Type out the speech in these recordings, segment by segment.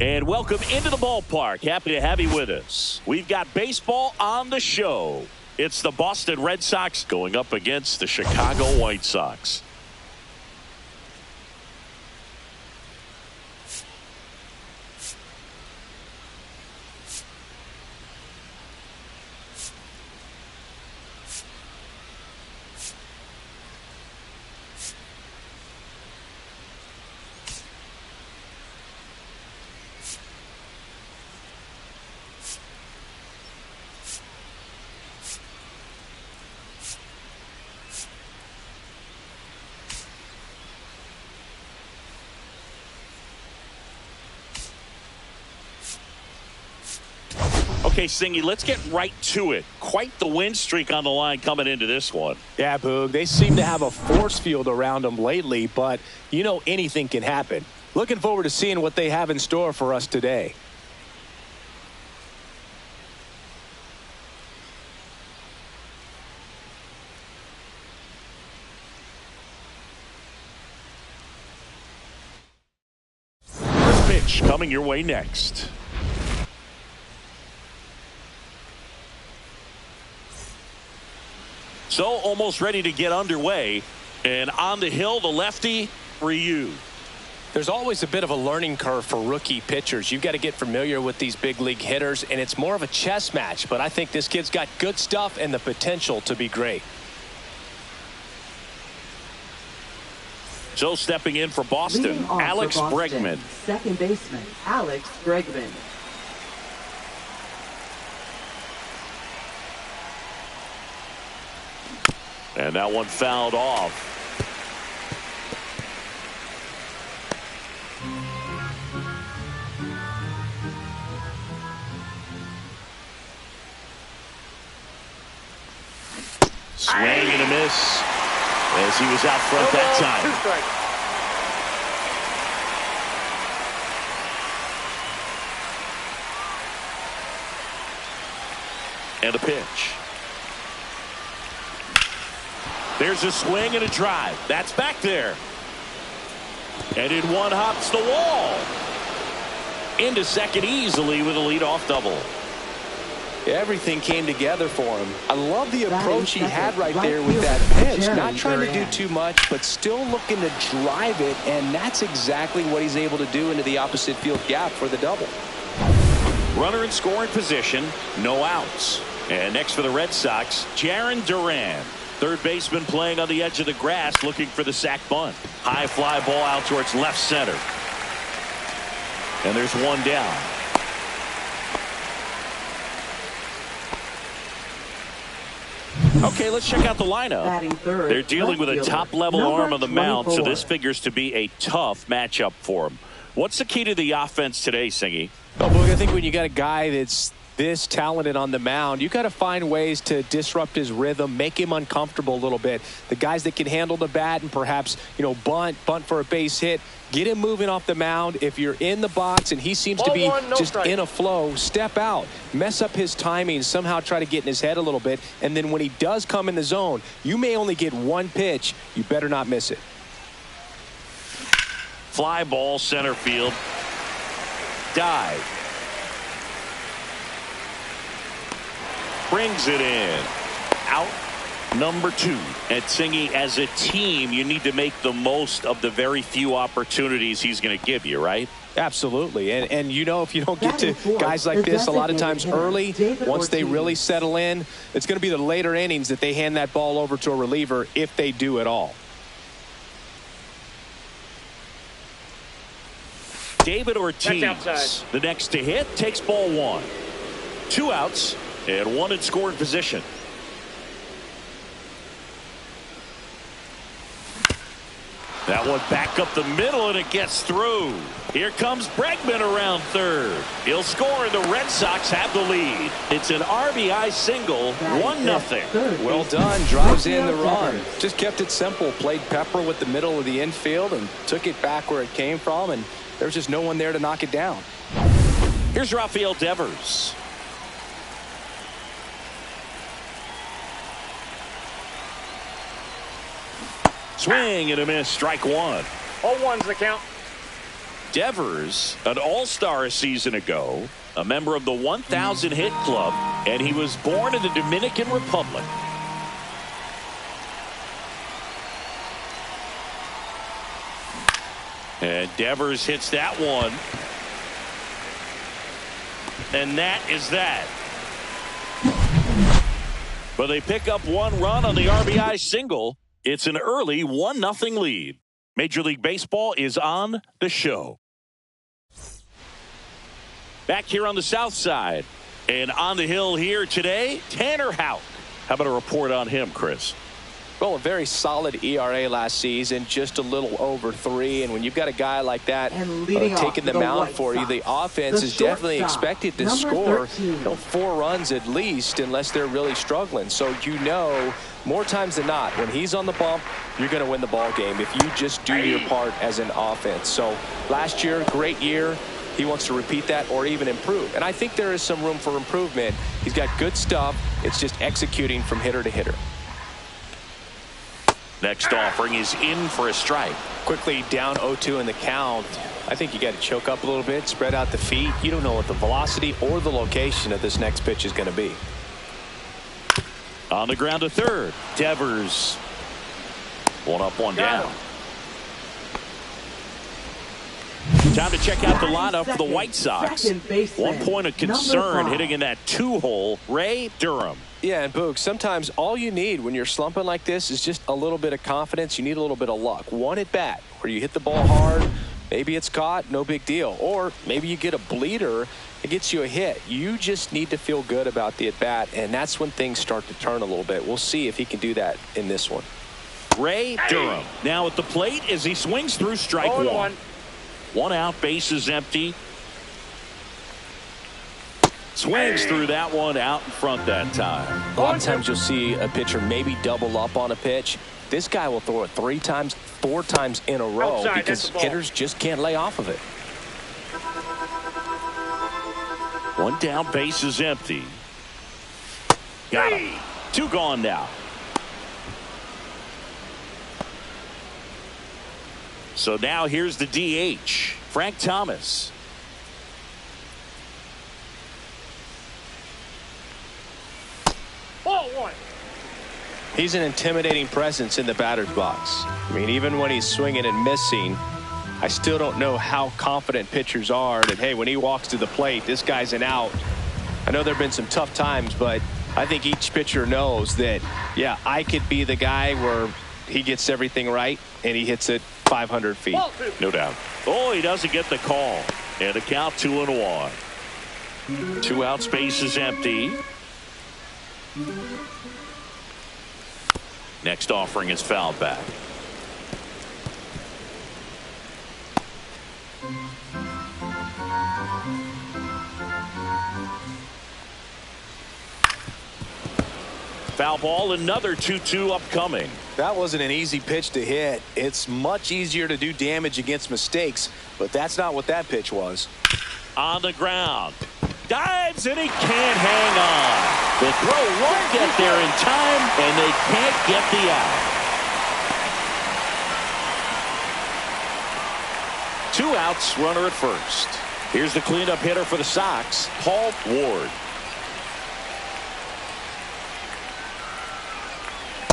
And welcome into the ballpark. Happy to have you with us. We've got baseball on the show. It's the Boston Red Sox going up against the Chicago White Sox. Okay, Singy, let's get right to it. Quite the win streak on the line coming into this one. Yeah, Boog, they seem to have a force field around them lately, but you know anything can happen. Looking forward to seeing what they have in store for us today. First pitch coming your way next. So almost ready to get underway, and on the hill, the lefty, Ryu. There's always a bit of a learning curve for rookie pitchers. You've got to get familiar with these big league hitters, and it's more of a chess match, but I think this kid's got good stuff and the potential to be great. So stepping in for Boston, Alex Bregman. Second baseman, Alex Bregman. And that one fouled off. Swing and a miss as he was out front that time. And a pitch. There's a swing and a drive. That's back there. And in one hops the wall. Into second easily with a leadoff double. Everything came together for him. I love the approach he had right there with that pitch. Not trying to do too much, but still looking to drive it, and that's exactly what he's able to do into the opposite field gap for the double. Runner in scoring position, no outs. And next for the Red Sox, Jarren Duran. Third baseman playing on the edge of the grass looking for the sac bunt. High fly ball out towards left center. And there's one down. Okay, let's check out the lineup. They're dealing with a top-level arm on the mound, so this figures to be a tough matchup for them. What's the key to the offense today, Singy? Well, Boog, I think when you got a guy that's this talented on the mound, you got to find ways to disrupt his rhythm, make him uncomfortable a little bit. The guys that can handle the bat and perhaps, bunt for a base hit, get him moving off the mound. If you're in the box and he seems to be just in a flow, step out, mess up his timing, somehow try to get in his head a little bit. And then when he does come in the zone, you may only get one pitch. You better not miss it. Fly ball center field. Dive. Brings it in. Out number 2. And Singy, as a team, you need to make the most of the very few opportunities he's going to give you, right? Absolutely. And if you don't get to guys like this a lot of times early, once they really settle in, it's going to be the later innings that they hand that ball over to a reliever if they do at all. David Ortiz, the next to hit, takes ball 1. 2 outs. And one in scoring position. That one back up the middle, and it gets through. Here comes Bregman around third. He'll score, and the Red Sox have the lead. It's an RBI single, 1-0. Well done. Drives in the run. Just kept it simple. Played pepper with the middle of the infield and took it back where it came from, and there's just no one there to knock it down. Here's Rafael Devers. Swing and a miss, strike 1. 0-1's the count. Devers, an all-star a season ago, a member of the 1,000 hit club, and he was born in the Dominican Republic. And Devers hits that one. And that is that. But they pick up one run on the RBI single. It's an early 1-0 lead. Major League Baseball is on the show. Back here on the south side. And on the hill here today, Tanner Houck. How about a report on him, Chris? Well, a very solid ERA last season, just a little over 3. And when you've got a guy like that taking the mound for you, the offense is definitely expected to score 4 runs at least, unless they're really struggling. So more times than not, when he's on the bump, you're going to win the ball game if you just do your part as an offense. So last year, great year. He wants to repeat that or even improve. And I think there is some room for improvement. He's got good stuff. It's just executing from hitter to hitter. Next offering is in for a strike. Quickly down 0-2 in the count. I think you got to choke up a little bit, spread out the feet. You don't know what the velocity or the location of this next pitch is going to be. On the ground to third. Devers. 1 up, 1 down. Time to check out the lineup for the White Sox. 1 point of concern hitting in that 2-hole, Ray Durham. Yeah, and Boog, sometimes all you need when you're slumping like this is just a little bit of confidence. You need a little bit of luck. One at bat where you hit the ball hard, maybe it's caught, no big deal. Or maybe you get a bleeder, it gets you a hit. You just need to feel good about the at bat, and that's when things start to turn a little bit. We'll see if he can do that in this one. Ray Durham now at the plate as he swings through strike 1. 1 out, bases empty. Swings through that one, out in front that time. A lot of times you'll see a pitcher maybe double up on a pitch. This guy will throw it 3 times, 4 times in a row because hitters just can't lay off of it. 1 down, bases empty. Got him. 2 gone now. So now here's the DH, Frank Thomas. He's an intimidating presence in the batter's box. I mean, even when he's swinging and missing, I still don't know how confident pitchers are that, hey, when he walks to the plate, this guy's an out. I know there have been some tough times, but I think each pitcher knows that, yeah, I could be the guy where he gets everything right and he hits it 500 feet. No doubt. Oh, he doesn't get the call. And a count 2-1. 2 out, space is empty. Next offering is fouled back. Foul ball, another 2-2 upcoming. That wasn't an easy pitch to hit. It's much easier to do damage against mistakes, but that's not what that pitch was. On the ground. Dives and he can't hang on. The throw won't get there in time, and they can't get the out. 2 outs, runner at first. Here's the cleanup hitter for the Sox, Paul Ward.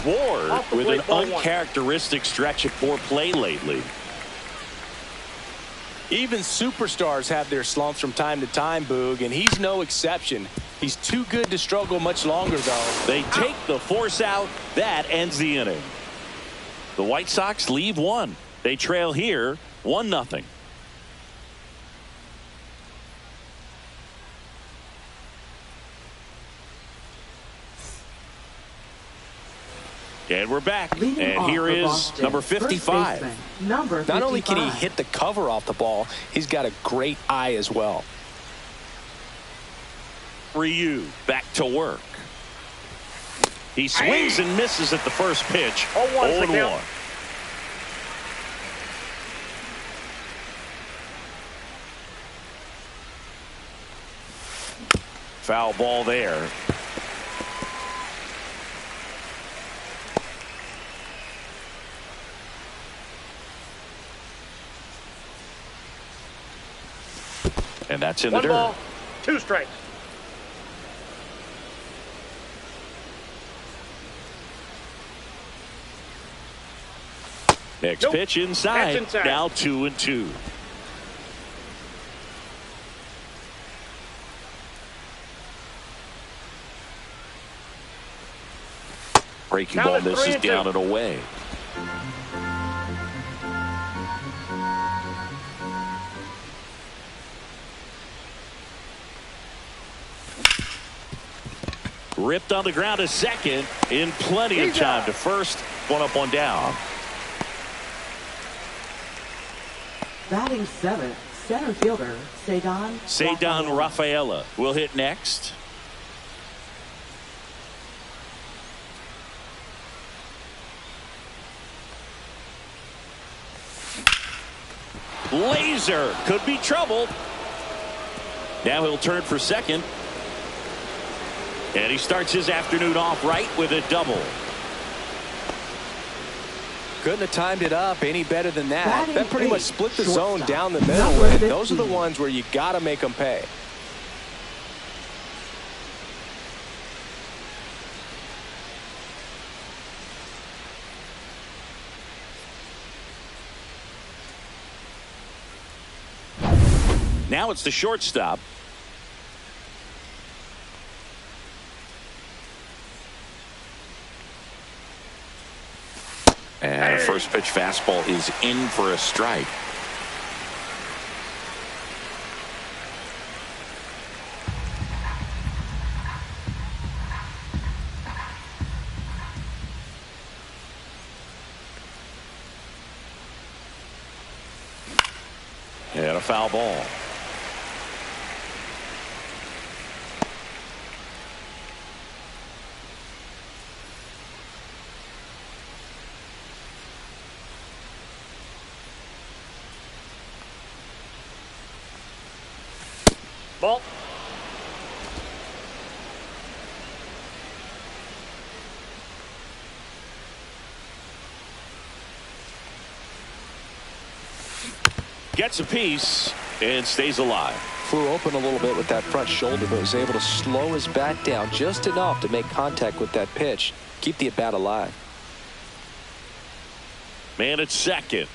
Ward with an uncharacteristic stretch of poor play lately. Even superstars have their slumps from time to time, Boog, and he's no exception. He's too good to struggle much longer, though. They take the force out. That ends the inning. The White Sox leave 1. They trail here 1-0. And we're back. And here is number 55. Not only can he hit the cover off the ball, he's got a great eye as well. Ryu back to work. He swings and misses at the first pitch. 0-1. Foul ball there. And that's in the dirt. 1 ball, 2 strikes. Next Nope. pitch inside. That's inside. Now 2-2. Breaking ball misses down and away. Ripped on the ground to second in plenty of time to first. 1 up, 1 down. Batting 7th, center fielder, Ceddanne Rafaela will hit next. Laser could be trouble. Now he'll turn for second. And he starts his afternoon off right with a double. Couldn't have timed it up any better than that. That pretty much split the zone down the middle. And those are the ones where you got to make them pay. Now it's the shortstop. And a first pitch fastball is in for a strike. And a foul ball. Ball. Gets a piece and stays alive. Flew open a little bit with that front shoulder, but was able to slow his bat down just enough to make contact with that pitch. Keep the at-bat alive. Man at second.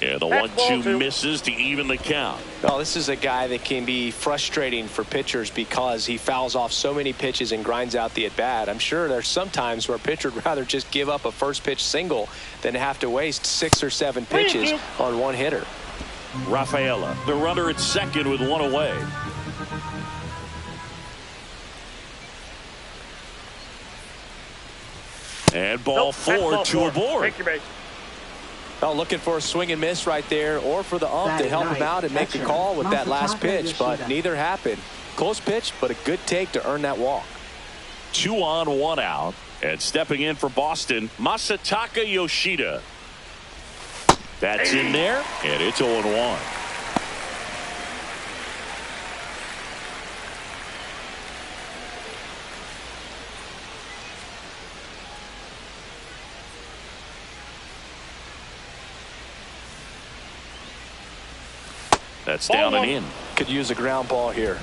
And the 1-2 misses to even the count. Well, this is a guy that can be frustrating for pitchers because he fouls off so many pitches and grinds out the at-bat. I'm sure there's some times where a pitcher would rather just give up a first pitch single than have to waste 6 or 7 pitches on one hitter. Rafaela, the runner at second with 1 away. And ball 4 to a board. Take your base. Well, looking for a swing and miss right there, or for the ump to help him out and make the call with that last pitch, but neither happened. Close pitch, but a good take to earn that walk. 2 on, 1 out. And stepping in for Boston, Masataka Yoshida. That's in there, and it's 0-1. That's down and in. Could use a ground ball here.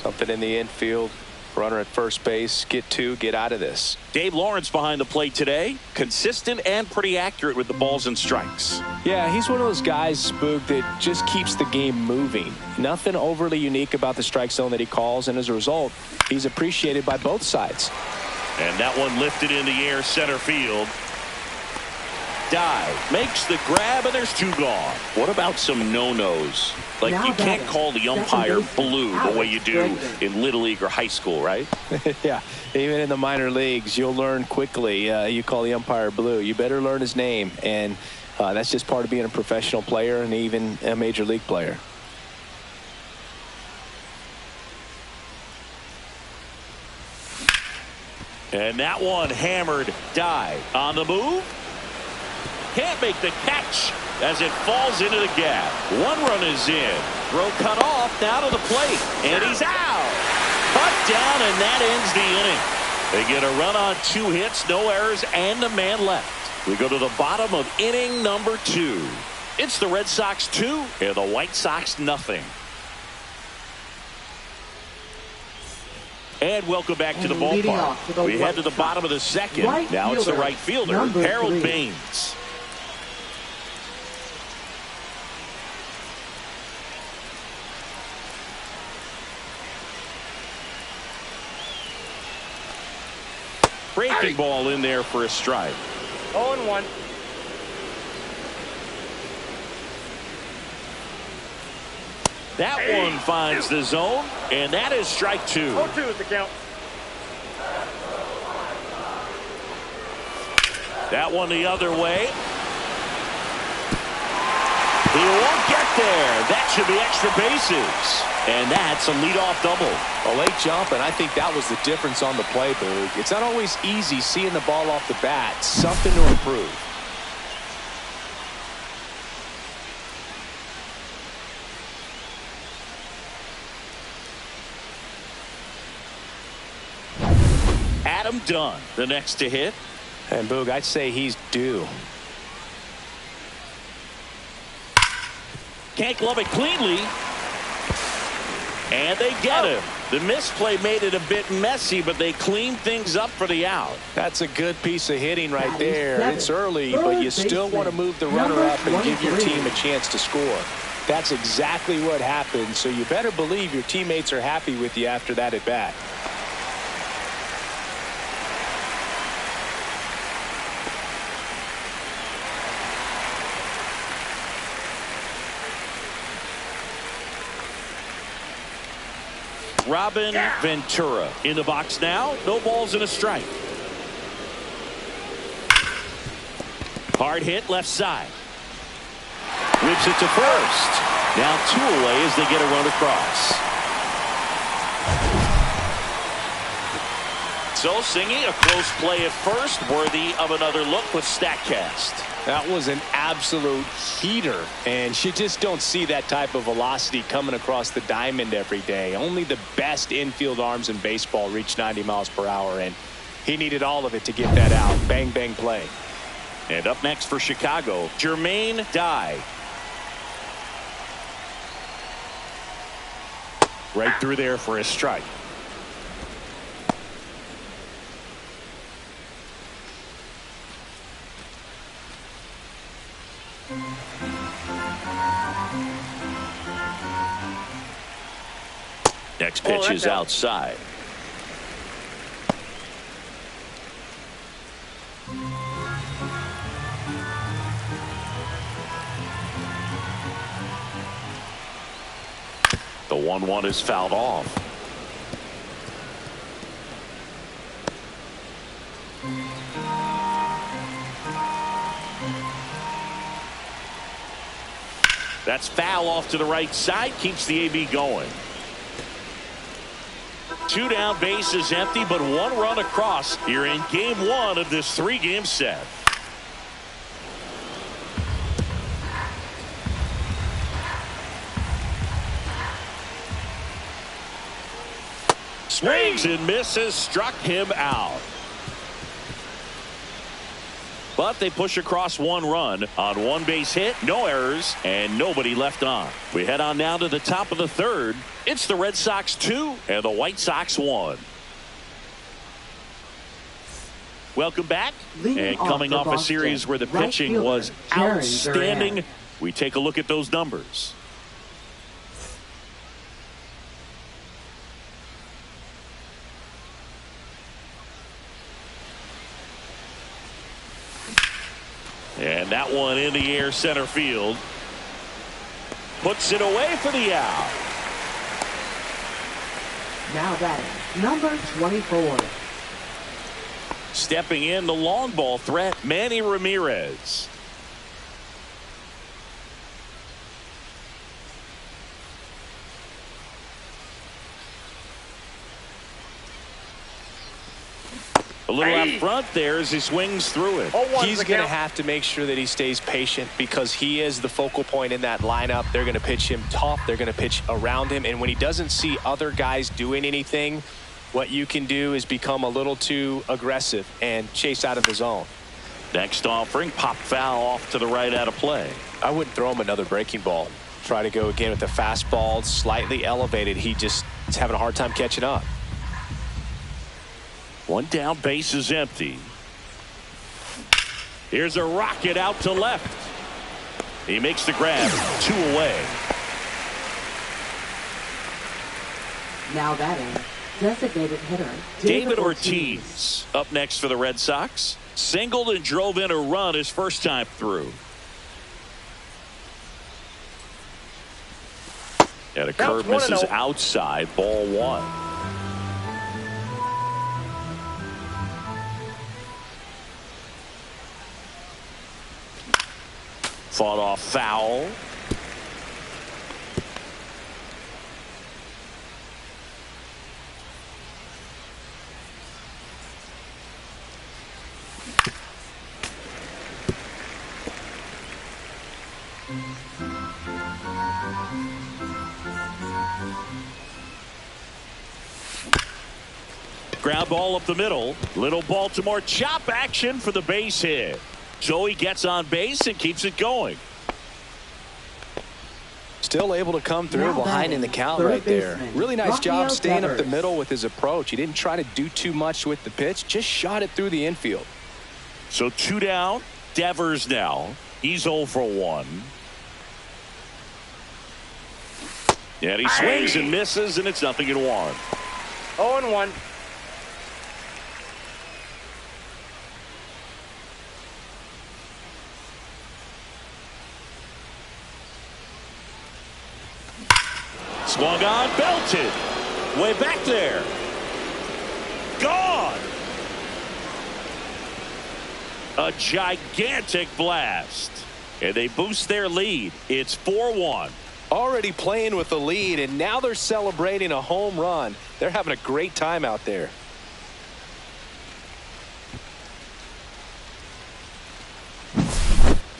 Something in the infield. Runner at first base. Get 2. Get out of this. Dave Lawrence behind the plate today. Consistent and pretty accurate with the balls and strikes. Yeah, he's one of those guys, Spook, that just keeps the game moving. Nothing overly unique about the strike zone that he calls, and as a result, he's appreciated by both sides. And that one lifted in the air center field. Dive, makes the grab, and there's 2 gone. What about some no-nos? Like, you can't call the umpire blue the way you do in Little League or high school, right? Yeah, even in the minor leagues, you'll learn quickly. You call the umpire blue. You better learn his name, and that's just part of being a professional player and even a major league player. And that one hammered. Dive on the move. Can't make the catch as it falls into the gap. 1 run is in. Throw cut off. Now to the plate. And he's out. Cut down, and that ends the inning. They get a run on 2 hits, no errors, and a man left. We go to the bottom of inning number 2. It's the Red Sox 2 and the White Sox nothing. And welcome back to the ballpark. We head to the bottom of the second. Now it's the right fielder, Harold Baines. Breaking ball in there for a strike. 0-1. That one finds the zone, and that is strike 2. 0-2 is the count. That one the other way. He won't get there. That should be extra bases. And that's a leadoff double. A late jump, and I think that was the difference on the play, Boog. It's not always easy seeing the ball off the bat. Something to improve. Adam Dunn, the next to hit. And Boog, I'd say he's due. Can't glove it cleanly. And they get him. The misplay made it a bit messy, but they cleaned things up for the out. That's a good piece of hitting right there. It's early, but you still want to move the runner up and give your team a chance to score. That's exactly what happened, so you better believe your teammates are happy with you after that at bat. Robin Ventura in the box now. No balls and a strike. Hard hit left side. Whips it to first. Now 2 away as they get a run across. So singing a close play at first, worthy of another look with StatCast. That was an absolute heater, and you just don't see that type of velocity coming across the diamond every day. Only the best infield arms in baseball reach 90 miles per hour, and he needed all of it to get that out. Bang, bang play. And up next for Chicago, Jermaine Dye. Right through there for a strike. Next pitch is outside. The 1-1 is fouled off. That's foul off to the right side. Keeps the AB going. 2 down, bases empty, but 1 run across. You're in game 1 of this 3-game set. Swings and misses, struck him out. But they push across 1 run on 1 base hit, no errors, and nobody left on. We head on now to the top of the 3rd. It's the Red Sox 2 and the White Sox 1. Welcome back. And coming off a series where the pitching was outstanding, we take a look at those numbers. And that one in the air center field. Puts it away for the out. Now batting, number 24. Stepping in the long ball threat, Manny Ramirez. A little out front there as he swings through it. He's going to have to make sure that he stays patient because he is the focal point in that lineup. They're going to pitch him tough. They're going to pitch around him. And when he doesn't see other guys doing anything, what you can do is become a little too aggressive and chase out of the zone. Next offering, pop foul off to the right out of play. I wouldn't throw him another breaking ball. Try to go again with the fastball, slightly elevated. He just is having a hard time catching up. One down, base is empty. Here's a rocket out to left. He makes the grab, 2 away. Now batting, designated hitter David Ortiz up next for the Red Sox. Singled and drove in a run his first time through. And a curve misses outside, ball 1. Fought off foul. Ground ball up the middle. Little Baltimore chop action for the base hit. So he gets on base and keeps it going. Still able to come through behind in the count right there. Really nice job staying up the middle with his approach. He didn't try to do too much with the pitch, just shot it through the infield. So 2 down. Devers now. He's 0 for 1. And he swings and misses, and it's 0-1. 0-1. Swung on, belted. Way back there. Gone. A gigantic blast. And they boost their lead. It's 4-1. Already playing with the lead, and now they're celebrating a home run. They're having a great time out there.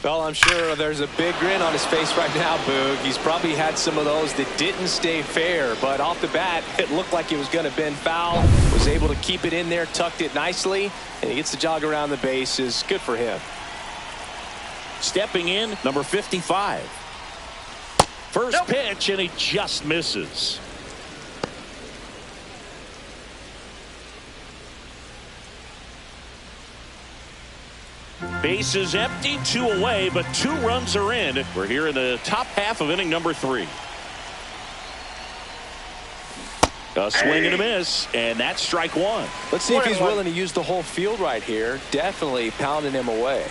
Well, I'm sure there's a big grin on his face right now, Boog. He's probably had some of those that didn't stay fair, but off the bat, it looked like it was going to bend foul. Was able to keep it in there, tucked it nicely, and he gets the jog around the bases. Good for him. Stepping in, number 55. First pitch, and he just misses. Base is empty, 2 away, but 2 runs are in. We're here in the top half of inning number 3. A swing and a miss, and that's strike 1. Let's see if he's willing to use the whole field right here. Definitely pounding him away.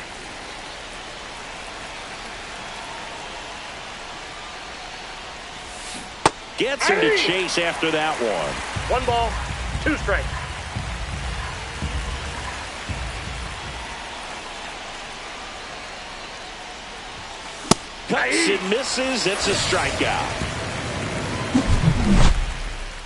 Gets him to chase after that one. 1 ball, 2 strikes. Cuts and misses. It's a strikeout.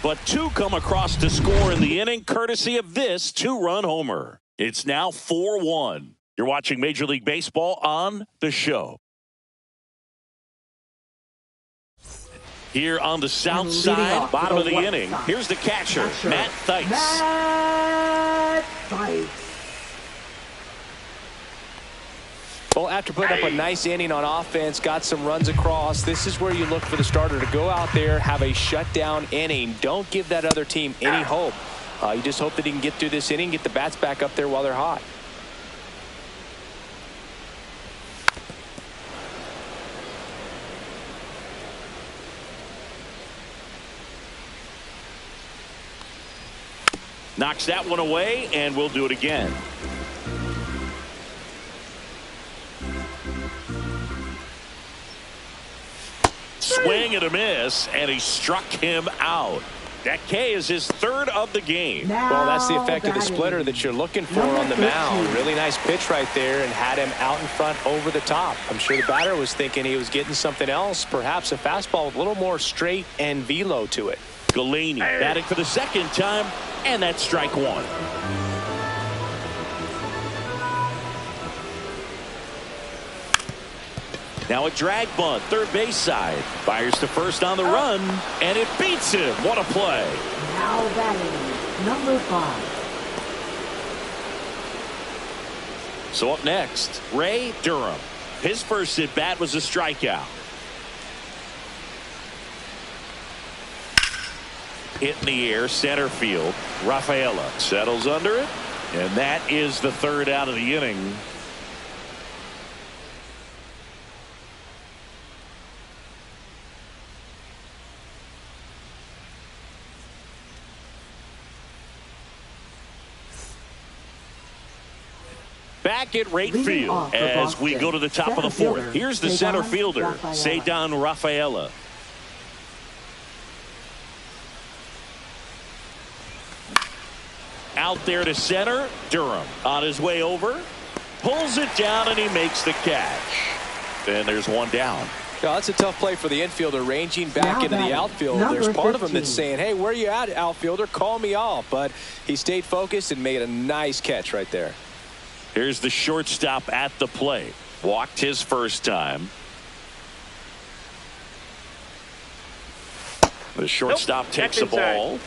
But 2 come across to score in the inning, courtesy of this 2-run homer. It's now 4-1. You're watching Major League Baseball on the show. Here on the south side, bottom of the inning, here's the catcher, Matt Theis. Matt Theis. Well, after putting up a nice inning on offense, got some runs across, this is where you look for the starter to go out there, have a shutdown inning. Don't give that other team any hope. You just hope that he can get through this inning, get the bats back up there while they're hot. Knocks that one away, and we'll do it again. Swing and a miss, and he struck him out. That K is his 3rd of the game. Well, that's the effect of the splitter that you're looking for on the mound. Really nice pitch right there, and had him out in front over the top. I'm sure the batter was thinking he was getting something else, perhaps a fastball with a little more straight and velo to it. Galaney batting for the 2nd time, and that's strike 1. Now a drag bunt, third base side. Fires to first on the run, and it beats him. What a play. Now batting, number 5. So up next, Ray Durham. His first at bat was a strikeout. Hit in the air, center field. Rafaela settles under it, and that is the third out of the inning. Back at right field as we go to the top of the fourth. Here's the center fielder, Ceddanne Rafaela. Out there to center. Durham on his way over. Pulls it down, and he makes the catch. And there's one down. Yeah, that's a tough play for the infielder, ranging back into the outfield. There's part of him that's saying, hey, where you at, outfielder? Call me off. But he stayed focused and made a nice catch right there. Here's the shortstop at the plate. Walked his first time. The shortstop takes the ball.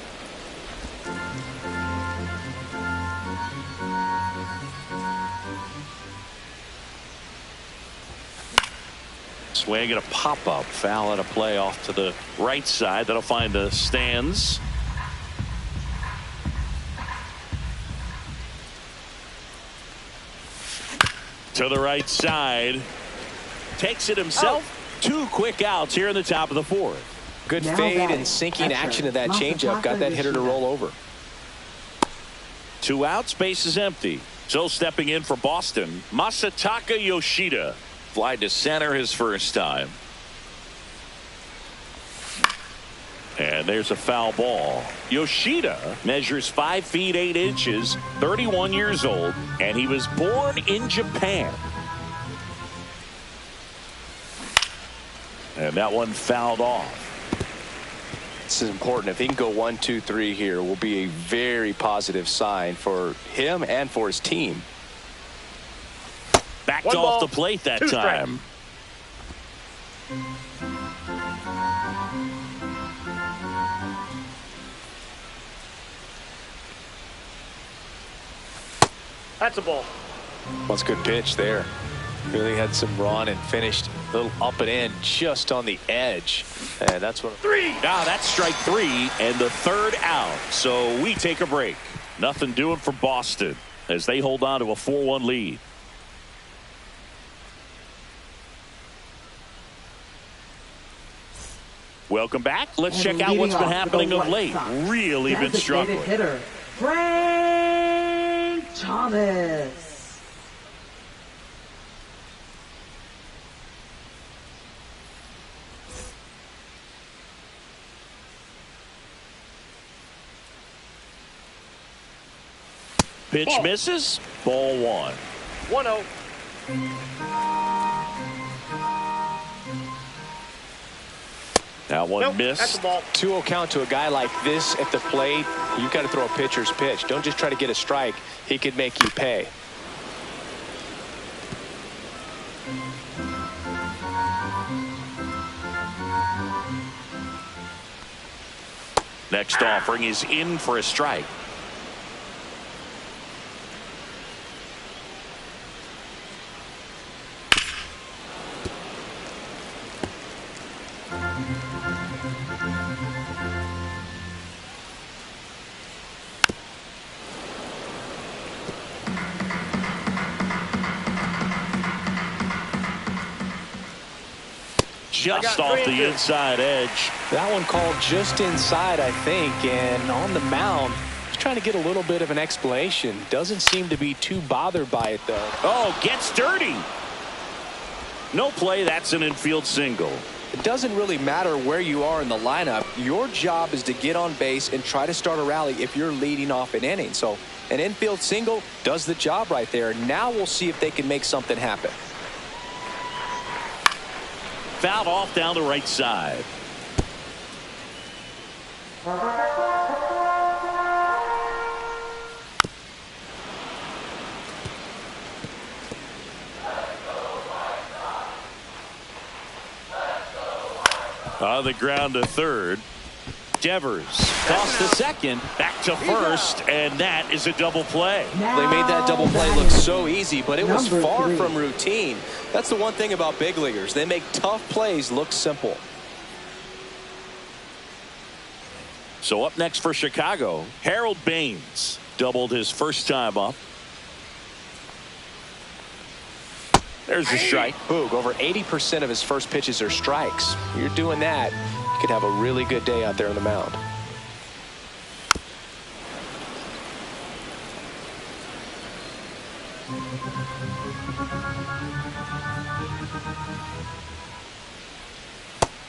Swing and a pop-up. Foul at a play off to the right side. That'll find the stands. To the right side. Takes it himself. Two quick outs here in the top of the fourth. Good fade and sinking action of that changeup. Got that hitter to roll over. 2 outs, base is empty. So stepping in for Boston, Masataka Yoshida. Fly to center his first time. And there's a foul ball. Yoshida measures 5 feet 8 inches, 31 years old, and he was born in Japan. And that one fouled off. This is important. If he can go 1, 2, 3 here, will be a very positive sign for him and for his team. Backed off the plate that time. That's a ball. That's a good pitch there. Really had some run and finished a little up and in just on the edge. And that's what. 3. Now that's strike 3 and the third out. So we take a break. Nothing doing for Boston as they hold on to a 4-1 lead. Welcome back. Let's check out what's been happening of late. Really been struggling. Hitter, Frank Thomas. Pitch misses. Ball 1. 1-0. That one missed. That's a ball. 2-0 count to a guy like this at the plate. You've got to throw a pitcher's pitch. Don't just try to get a strike. He could make you pay. Next offering is in for a strike. Just off the inside edge. That one called just inside, I think, and on the mound, he's trying to get a little bit of an explanation. Doesn't seem to be too bothered by it, though. Oh, gets dirty. No play. That's an infield single. It doesn't really matter where you are in the lineup. Your job is to get on base and try to start a rally if you're leading off an inning. So an infield single does the job right there. Now we'll see if they can make something happen. Fouled off down the right side. On the ground to third. Devers tossed to second, back to first, and that is a double play. They made that double play look so easy, but it was far from routine. That's the one thing about big leaguers. They make tough plays look simple. So up next for Chicago, Harold Baines doubled his first time up. There's a strike. Boog, over 80% of his first pitches are strikes. When you're doing that, you could have a really good day out there on the mound.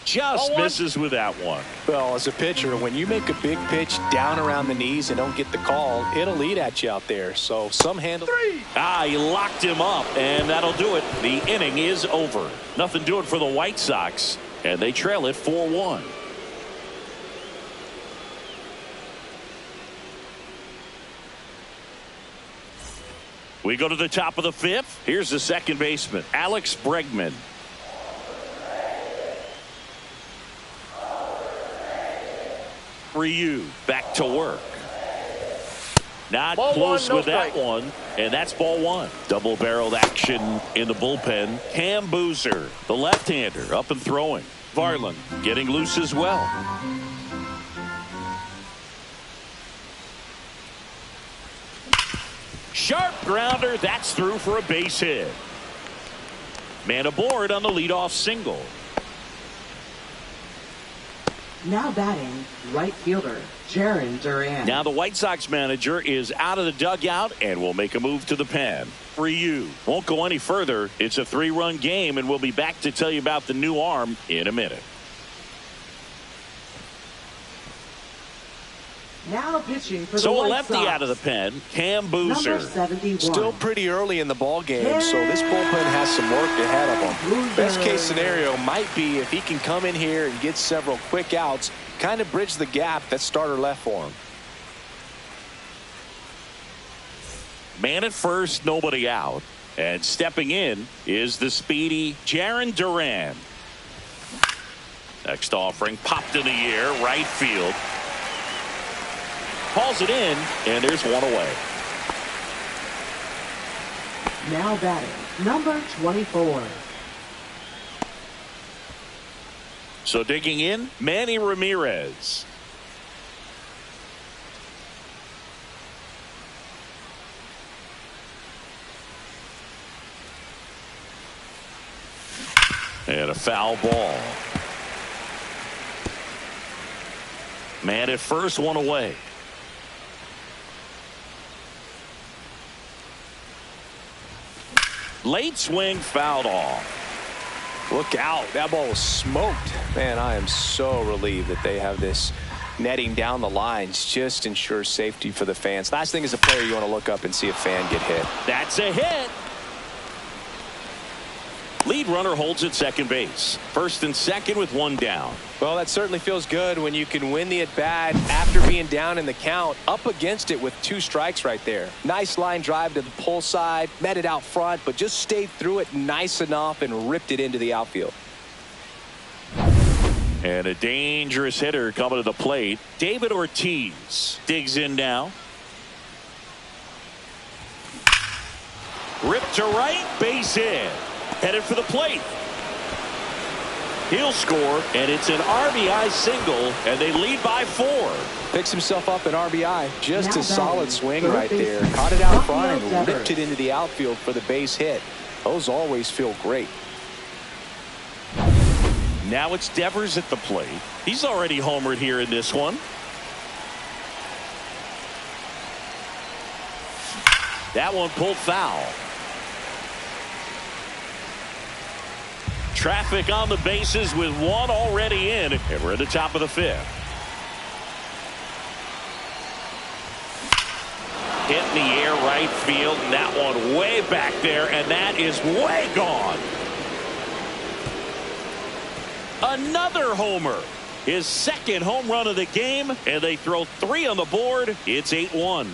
Just misses with that one. Well, as a pitcher, when you make a big pitch down around the knees and don't get the call, it'll eat at you out there. So some handle. He locked him up, and that'll do it. The inning is over. Nothing doing for the White Sox, and they trail it 4-1. We go to the top of the fifth. Here's the second baseman, Alex Bregman. Ryu back to work. Not ball close one, no with that strike. one, and that's ball one. Double-barreled action in the bullpen. Cam Boozer, the left-hander, up and throwing. Varland getting loose as well. Sharp grounder, that's through for a base hit. Man aboard on the leadoff single. Now batting, right fielder, Jarren Duran. Now the White Sox manager is out of the dugout and will make a move to the pen. Ryu won't go any further. It's a 3-run game, and we'll be back to tell you about the new arm in a minute. Now pitching for the So a White lefty Sox. out of the pen, Cam Boozer. Number 71. Still pretty early in the ball game, so this bullpen has some work ahead of him. Best case scenario might be if he can come in here and get several quick outs, kind of bridge the gap that starter left for him. Man at first, nobody out. And stepping in is the speedy Jarren Duran. Next offering popped in the air, right field. Calls it in, and there's one away. Now batting, number 24. So digging in, Manny Ramirez. And a foul ball. Man at first, one away. Late swing, fouled off. Look out. That ball was smoked. Man, I am so relieved that they have this netting down the lines. Just ensures safety for the fans. Last thing as a player, you want to look up and see a fan get hit. That's a hit. Lead runner holds at second base. First and second with one down. Well, that certainly feels good when you can win the at-bat after being down in the count, up against it with 2 strikes right there. Nice line drive to the pull side, met it out front, but just stayed through it nice enough and ripped it into the outfield. And a dangerous hitter coming to the plate. David Ortiz digs in now. Ripped to right, base hit. Headed for the plate. He'll score, and it's an RBI single, and they lead by 4. Picks himself up an RBI. Just Now a solid batting, swing third right there. baseman, Caught it out Rafael front and Devers. ripped it into the outfield for the base hit. Those always feel great. Now it's Devers at the plate. He's already homered here in this one. That one pulled foul. Traffic on the bases with one already in, and we're at the top of the 5th. Hit in the air, right field, and that one way back there, and that is way gone. Another homer. His second home run of the game, and they throw 3 on the board. It's 8-1.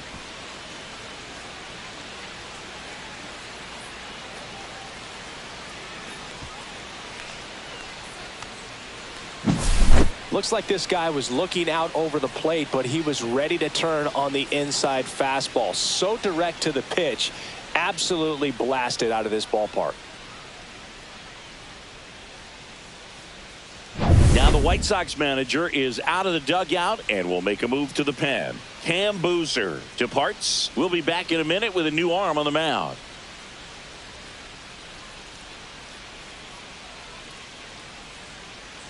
Looks like this guy was looking out over the plate, but he was ready to turn on the inside fastball. So direct to the pitch, absolutely blasted out of this ballpark. Now Now the White Sox manager is out of the dugout and will make a move to the pen. Cam Boozer departs. We'll be back in a minute with a new arm on the mound.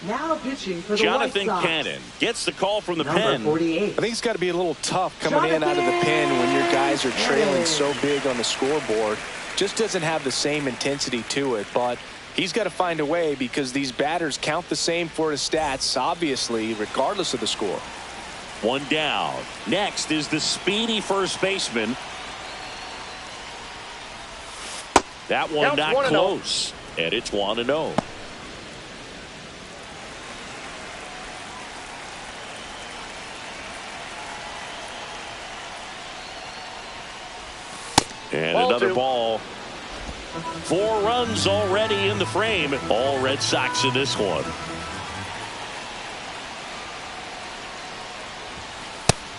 Now pitching for the Jonathan White Sox. Cannon gets the call from the Number pen. 48. I think it's got to be a little tough coming in out of the pen when your guys are trailing so big on the scoreboard. Just doesn't have the same intensity to it, but he's got to find a way because these batters count the same for his stats, obviously, regardless of the score. One down. Next is the speedy first baseman. That one not close. And it's 1-0. And another ball. 4 runs already in the frame. All Red Sox in this one.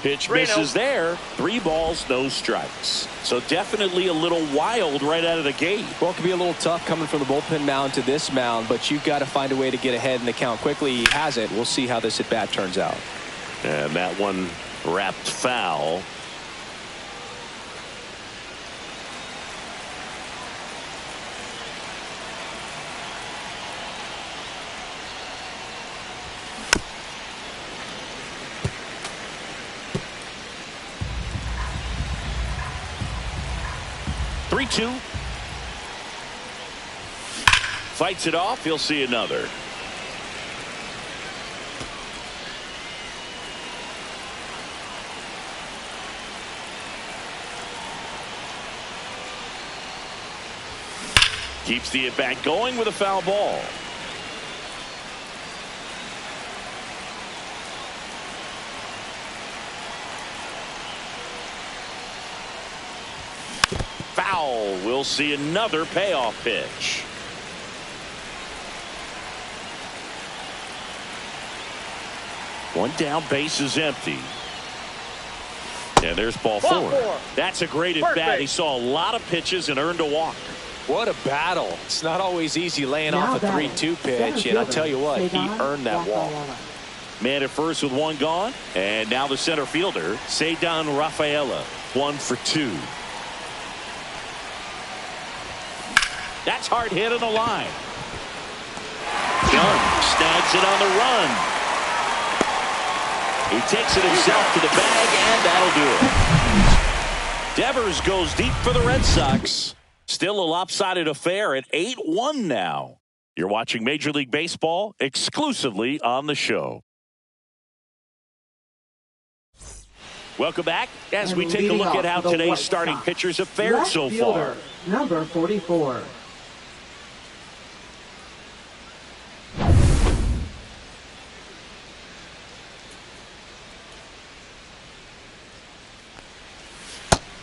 Pitch misses there. 3 balls, no strikes. So definitely a little wild right out of the gate. Well, it could be a little tough coming from the bullpen mound to this mound, but you've got to find a way to get ahead in the count quickly. He hasn't. We'll see how this at bat turns out. And that one wrapped foul. Two. Fights it off. He'll see another. Keeps the at bat going with a foul ball. Foul. We'll see another payoff pitch. One down, base is empty. And there's ball 4. That's a great at bat. He saw a lot of pitches and earned a walk. What a battle. It's not always easy laying off a 3-2 pitch, and I'll tell you what, he earned that walk. Man at first with 1 gone, and now the center fielder, Cedar Rafaela, 1 for 2. That's hard hit on the line. Dunn snags it on the run. He takes it himself to the bag, and that'll do it. Devers goes deep for the Red Sox. Still a lopsided affair at 8-1 now. You're watching Major League Baseball exclusively on the show. Welcome back as we take a look at how today's starting pitchers have fared so far. Number 44.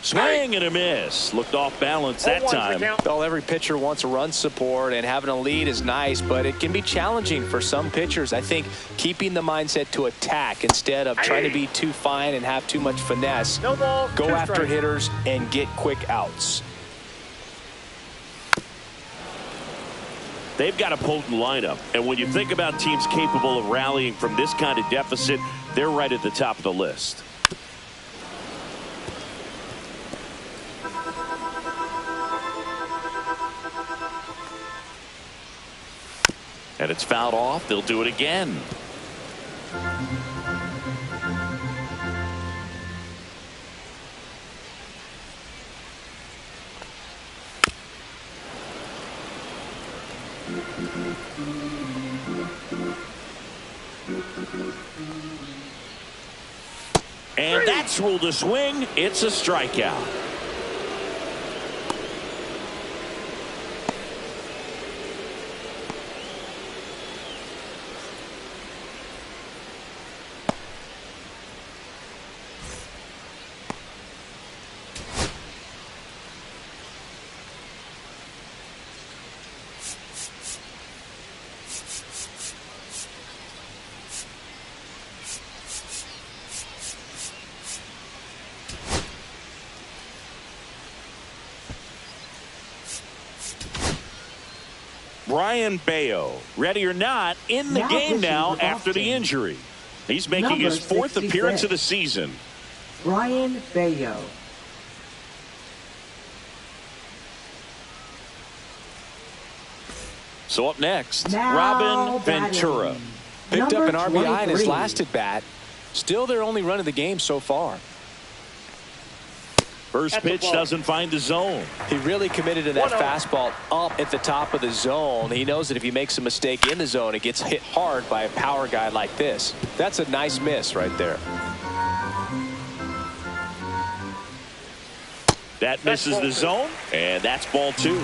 Swing and a miss. Looked off balance that time. Well, every pitcher wants a run support, and having a lead is nice, but it can be challenging for some pitchers. I think keeping the mindset to attack instead of trying to be too fine and have too much finesse. No ball, go 2 after strikes. hitters and get quick outs. They've got a potent lineup, and when you think about teams capable of rallying from this kind of deficit, they're right at the top of the list. And it's fouled off. They'll do it again. And that's ruled a swing. It's a strikeout. Brian Bayo, ready or not, in the game now after the injury. He's making his fourth appearance of the season. Brian Bayo. So up next, Robin Ventura. Picked up an RBI 23. in his last at bat. Still their only run of the game so far. First pitch doesn't find the zone. He really committed to that fastball up at the top of the zone. He knows that if he makes a mistake in the zone, it gets hit hard by a power guy like this. That's a nice miss right there. That misses the zone, and that's ball 2.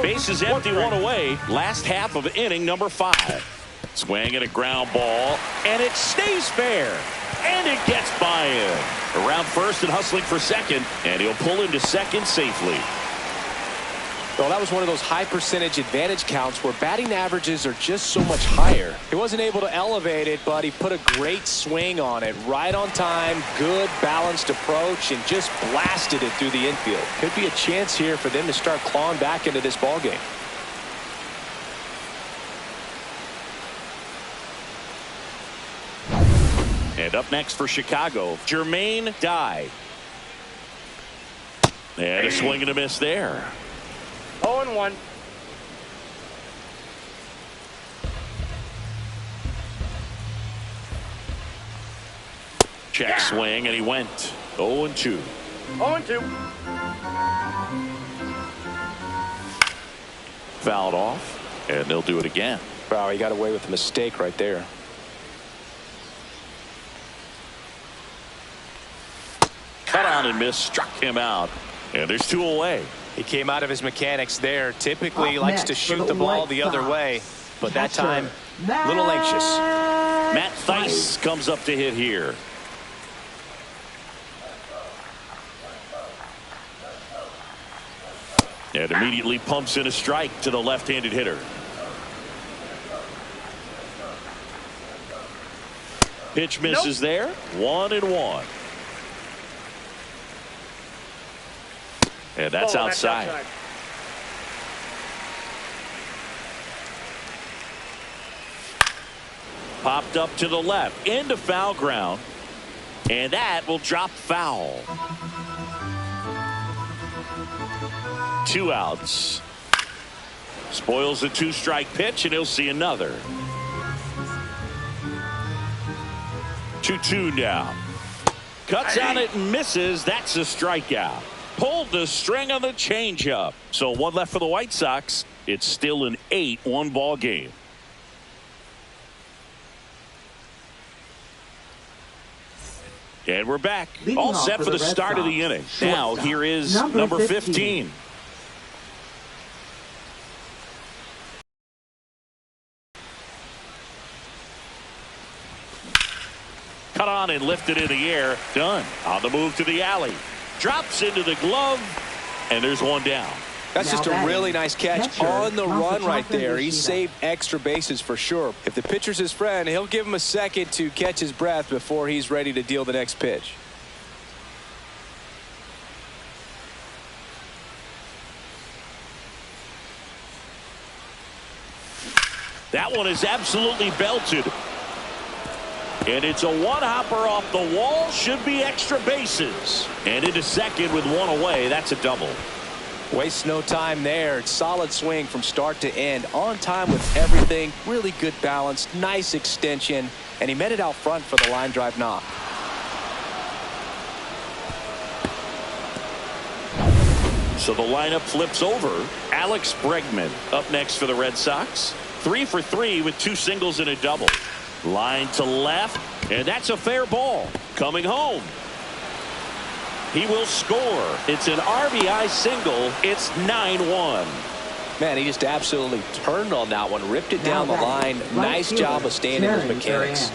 Bases empty, one away. Last half of inning number 5. Swing at a ground ball, and it stays fair. And it gets by him. Around first and hustling for second, and he'll pull into second safely. Well, that was one of those high percentage advantage counts where batting averages are just so much higher. He wasn't able to elevate it, but he put a great swing on it. Right on time, good balanced approach, and just blasted it through the infield. Could be a chance here for them to start clawing back into this ballgame. And up next for Chicago, Jermaine Dye. And a swing and a miss there. 0-1. Check swing, and he went 0-2. 0-2. Fouled off, and they'll do it again. Wow, he got away with a mistake right there. Cut on and miss, struck him out. And there's 2 away. He came out of his mechanics there. Typically he Up likes to next shoot for the the ball White the other Sox, way, but that catcher, time a little anxious. Matt Theis comes up to hit here. And immediately pumps in a strike to the left-handed hitter. Pitch misses there. 1-1. And that's outside. Popped up to the left into foul ground, and that will drop foul. 2 outs. Spoils a 2-strike pitch, and he'll see another. 2-2 now. Cuts on it and misses. That's a strikeout. Pulled the string on the changeup. So 1 left for the White Sox. It's still an 8-1 ball game. And we're back. Leading All off set for the Red start of the Sox, inning. Now shortstop, here is number number 15. 15. Cut on and lifted in the air. Done. On the move to the alley. Drops into the glove. And there's 1 down. That's just a really nice catch on the run right there. He saved extra bases for sure. If the pitcher's his friend, he'll give him a second to catch his breath before he's ready to deal the next pitch. That one is absolutely belted. And it's a 1-hopper off the wall. Should be extra bases. And into second with 1 away. That's a double. Wastes no time there. Solid swing from start to end. On time with everything. Really good balance. Nice extension. And he met it out front for the line drive knock. So the lineup flips over. Alex Bregman up next for the Red Sox. 3 for 3 with 2 singles and a double. Line to left, and that's a fair ball. Coming home. He will score. It's an RBI single. It's 9-1. Man, he just absolutely turned on that one. Ripped it down the line. Nice job of staying in his mechanics.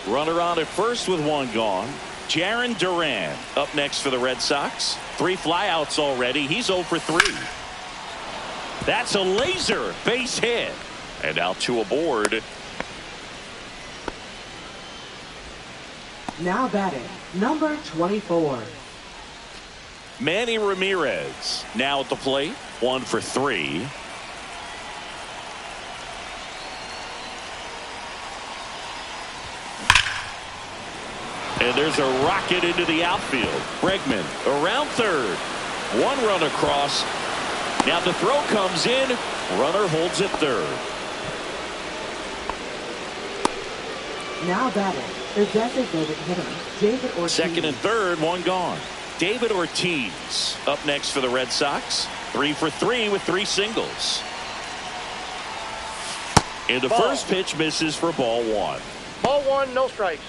Runner on at first with 1 gone. Jarren Duran up next for the Red Sox. 3 flyouts already. He's 0 for 3. That's a laser base hit. And now 2 aboard. Now batting, number 24. Manny Ramirez now at the plate. 1 for 3. And there's a rocket into the outfield. Bregman around third. One run across. Now the throw comes in. Runner holds at third. Now batting, the designated hitter, David Ortiz. Second and third, one gone. David Ortiz up next for the Red Sox. 3 for 3 with 3 singles. And the first pitch misses for ball 1. Ball 1, no strikes.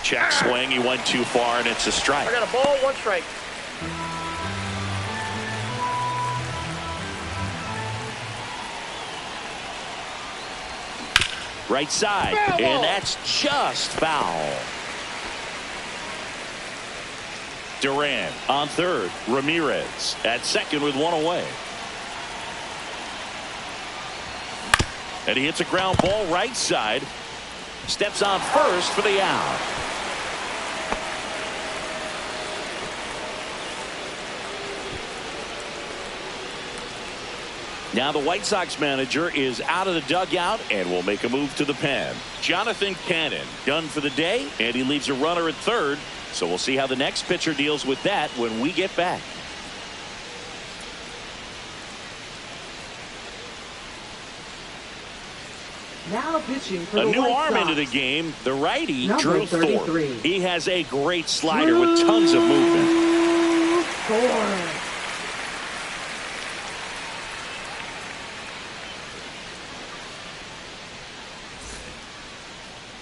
Check swing. He went too far, and it's a strike. I got a ball, 1 strike. Right side, and that's just foul. Duran on third. Ramirez at second with 1 away. And he hits a ground ball right side. Steps on first for the out. Now the White Sox manager is out of the dugout and will make a move to the pen. Jonathan Cannon done for the day, and he leaves a runner at third. So we'll see how the next pitcher deals with that when we get back. Now pitching for a the new White arm Sox. into the game. The righty, Number Drew 33. Thorpe. He has a great slider with tons of movement. Thorpe.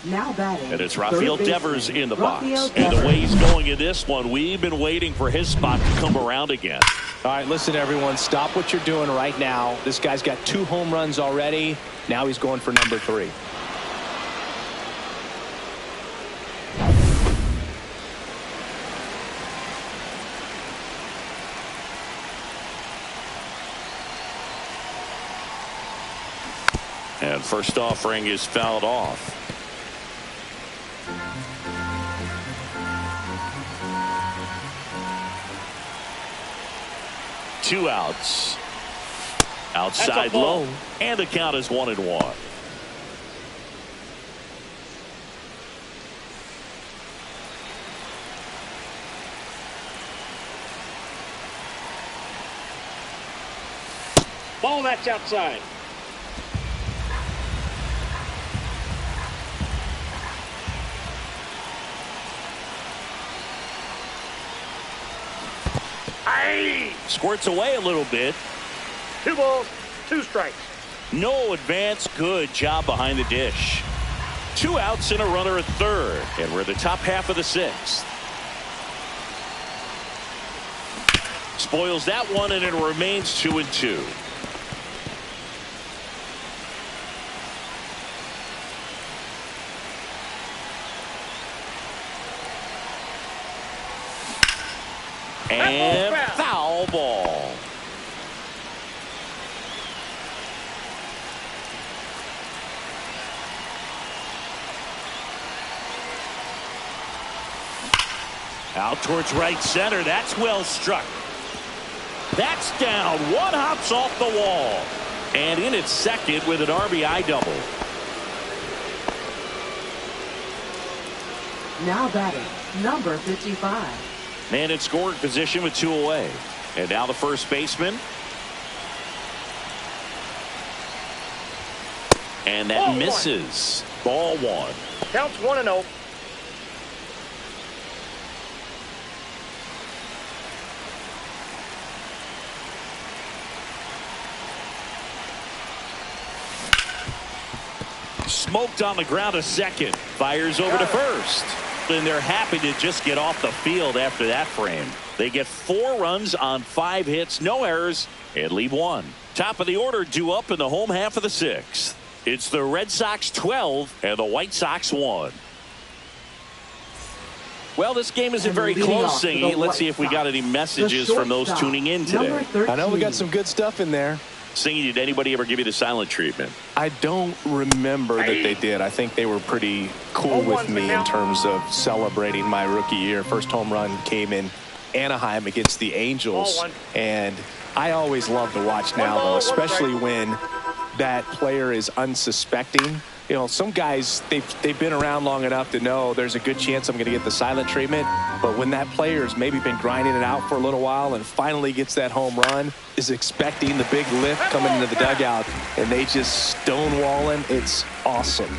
Now batting. And it's Rafael third Devers baseman, in the Rafael box. And the Devers. way he's going in this one, we've been waiting for his spot to come around again. All right, listen, everyone, stop what you're doing right now. This guy's got 2 home runs already. Now he's going for number 3. And first offering is fouled off. Two outs. Outside low. And the count is 1-1. Ball, that's outside. Squirts away a little bit. 2 balls, 2 strikes. No advance. Good job behind the dish. 2 outs and a runner at third. And we're in the top half of the 6th. Spoils that one, and it remains 2-2. And foul ball. Out towards right center. That's well struck. That's down. One hops off the wall. And in at second with an RBI double. Now batting, number 55. Man in scoring position with 2 away. And now the first baseman. And that Ball misses. Ball 1. Counts 1-0. Smoked on the ground to second. Fires over to first. And they're happy to just get off the field after that frame. They get 4 runs on 5 hits, no errors, and leave 1. Top of the order due up in the home half of the 6th. It's the Red Sox 12 and the White Sox 1. Well, this game isn't very close, Singy. Let's see if we got any messages from those tuning in today. I know we got some good stuff in there. Singing, did anybody ever give you the silent treatment? I don't remember that they did. I think they were pretty cool with me in terms of celebrating my rookie year. First home run came in Anaheim against the Angels, and I always love to watch now, though, especially when that player is unsuspecting. You know, some guys, they've been around long enough to know there's a good chance I'm going to get the silent treatment. But when that player's maybe been grinding it out for a little while and finally gets that home run, is expecting the big lift coming into the dugout, and they just stonewall him, it's awesome.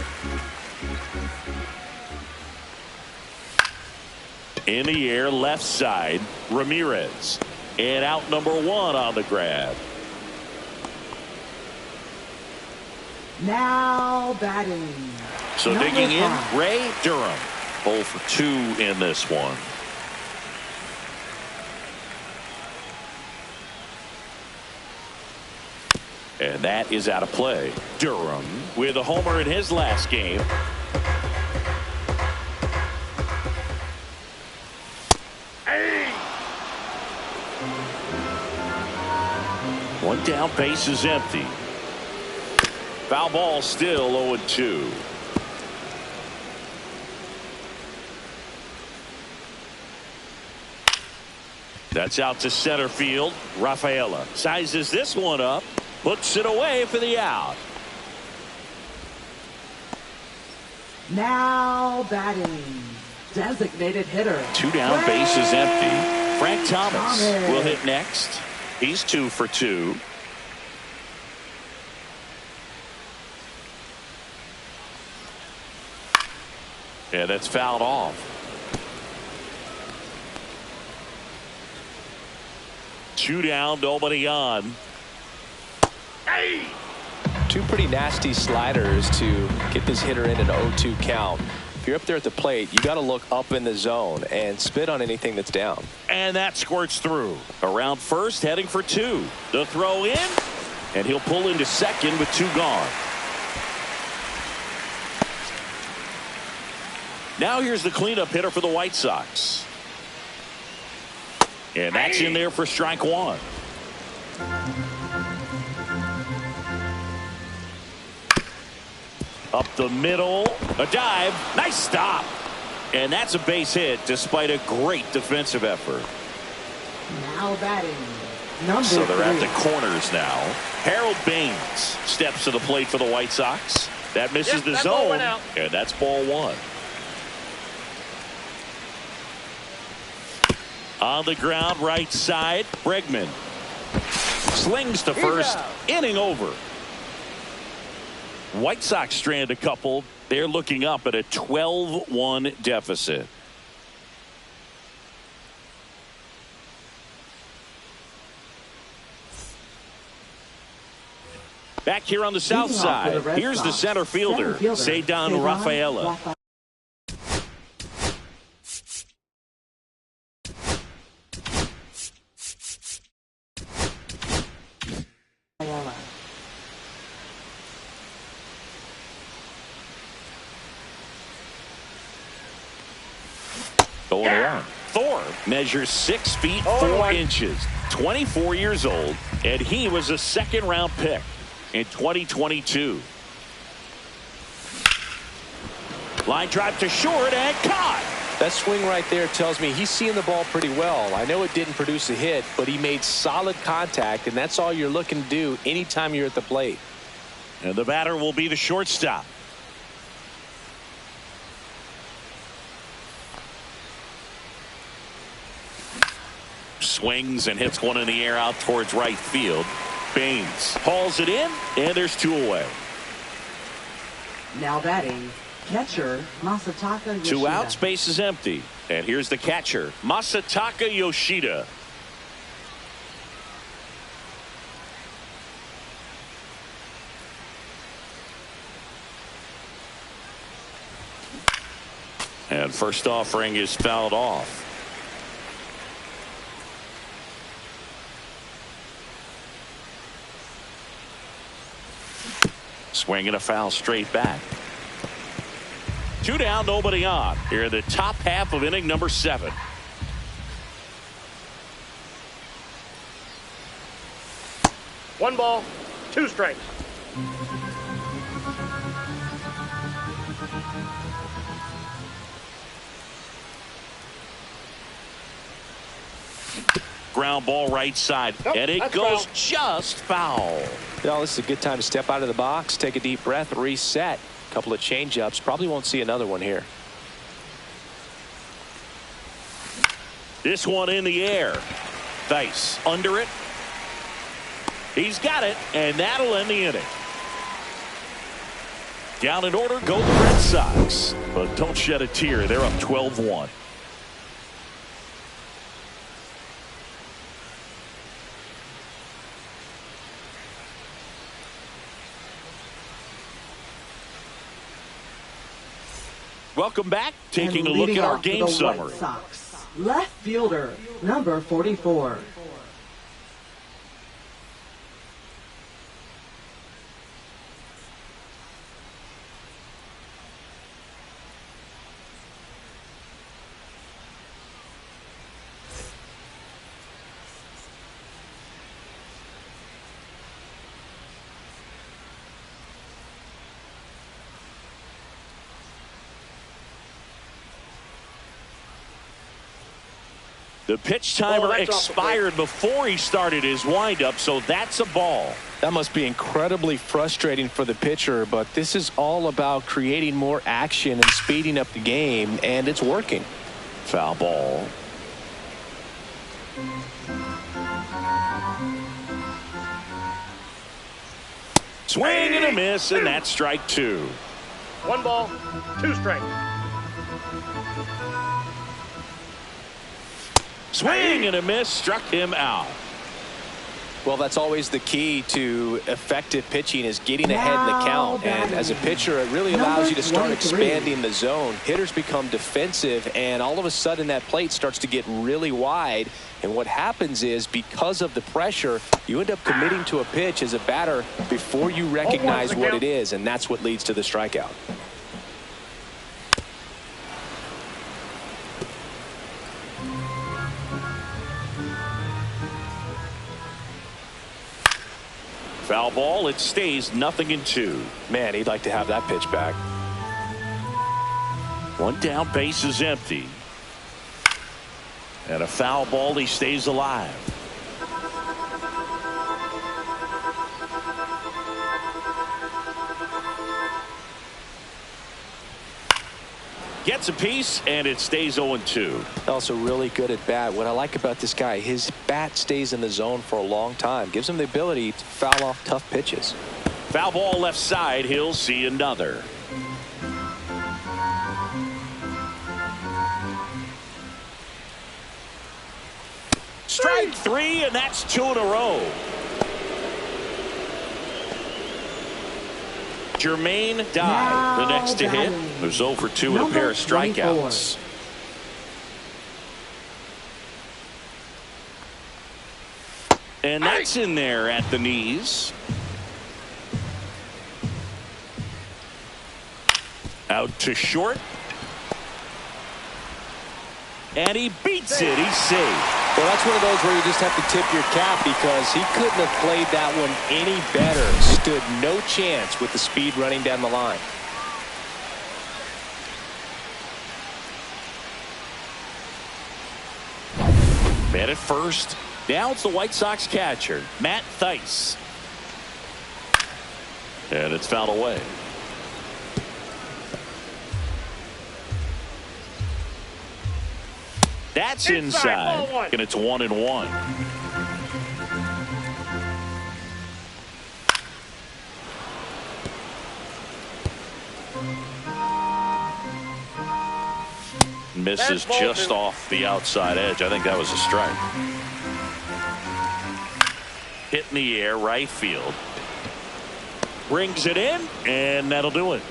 In the air, left side, Ramirez. And out number 1 on the grab. Now batting. So Number digging in, 5. Ray Durham. 0 for 2 in this one. And that is out of play. Durham with a homer in his last game. One down, base is empty. Foul ball, still 0-2. That's out to center field. Rafaela sizes this one up, puts it away for the out. Now batting. Designated hitter. 2 down, base is empty. Frank Thomas will hit next. He's 2 for 2. Yeah, that's fouled off. 2 down, nobody on. Hey! 2 pretty nasty sliders to get this hitter in an 0-2 count. If you're up there at the plate, you got to look up in the zone and spit on anything that's down. And that squirts through. Around first, heading for 2. The throw in, and he'll pull into second with 2 gone. Now here's the cleanup hitter for the White Sox. And that's in there for strike 1. Up the middle, a dive, nice stop. And that's a base hit despite a great defensive effort. Now batting. Number So they're 3. at the corners now. Harold Baines steps to the plate for the White Sox. That misses the that ball zone, went out. and that's ball 1. On the ground, right side, Bregman slings to first, inning over. White Sox strand a couple. They're looking up at a 12-1 deficit. Back here on the south Leading off for the side, Red here's the Sox, center fielder, Cedar Rafaela. Going around. Thor measures 6 feet 4 inches, 24 years old, and he was a second-round pick in 2022. Line drive to short and caught. That swing right there tells me he's seeing the ball pretty well. I know it didn't produce a hit, but he made solid contact, and that's all you're looking to do anytime you're at the plate. And the batter will be the shortstop. Swings and hits one in the air out towards right field. Baines hauls it in, and there's 2 away. Now batting. Catcher Masataka Yoshida. 2 outs, base is empty. And here's the catcher, Masataka Yoshida. And first offering is fouled off. Swinging a foul straight back. 2 down, nobody on. Here in the top half of inning number 7. 1 ball, 2 strikes. Ground ball right side. Nope, and it that's goes foul. just foul. You know, this is a good time to step out of the box, take a deep breath, reset. A couple of change-ups. Probably won't see another one here. This one in the air. Thice under it. He's got it, and that'll end the inning. Down in order go the Red Sox. But don't shed a tear. They're up 12-1. Welcome back. Taking a And look leading at our off for game the summary. White Sox, left fielder, number 44. The pitch timer That's off the plate. expired before he started his windup, so that's a ball. That must be incredibly frustrating for the pitcher, but this is all about creating more action and speeding up the game, and it's working. Foul ball. Swing and a miss, and that's strike 2. 1 ball, 2 strikes. Swing and a miss, struck him out. Well, that's always the key to effective pitching, is getting ahead in the count. And as a pitcher, it really allows you to start Number 23. expanding the zone. Hitters become defensive, and all of a sudden that plate starts to get really wide. And what happens is, because of the pressure, you end up committing to a pitch as a batter before you recognize what it is, and that's what leads to the strikeout. Foul ball. It stays 0-2. Man, he'd like to have that pitch back. One down, base is empty. And a foul ball. He stays alive. Gets a piece, and it stays 0-2. Also really good at bat. What I like about this guy, his bat stays in the zone for a long time. Gives him the ability to foul off tough pitches. Foul ball left side. He'll see another. Strike 3, and that's 2 in a row. Jermaine Dye, the next to hit. There's 0 for 2 with a pair of strikeouts. And that's in there at the knees. Out to short. And he beats it. He's safe. Well, that's one of those where you just have to tip your cap, because he couldn't have played that one any better. Stood no chance with the speed running down the line. Man at first. Now it's the White Sox catcher, Matt Thice. And it's fouled away. That's inside. Ball 1. And it's 1-1. Misses Ball just 2. off the outside edge. I think that was a strike. Hit in the air, right field. Brings it in, and that'll do it.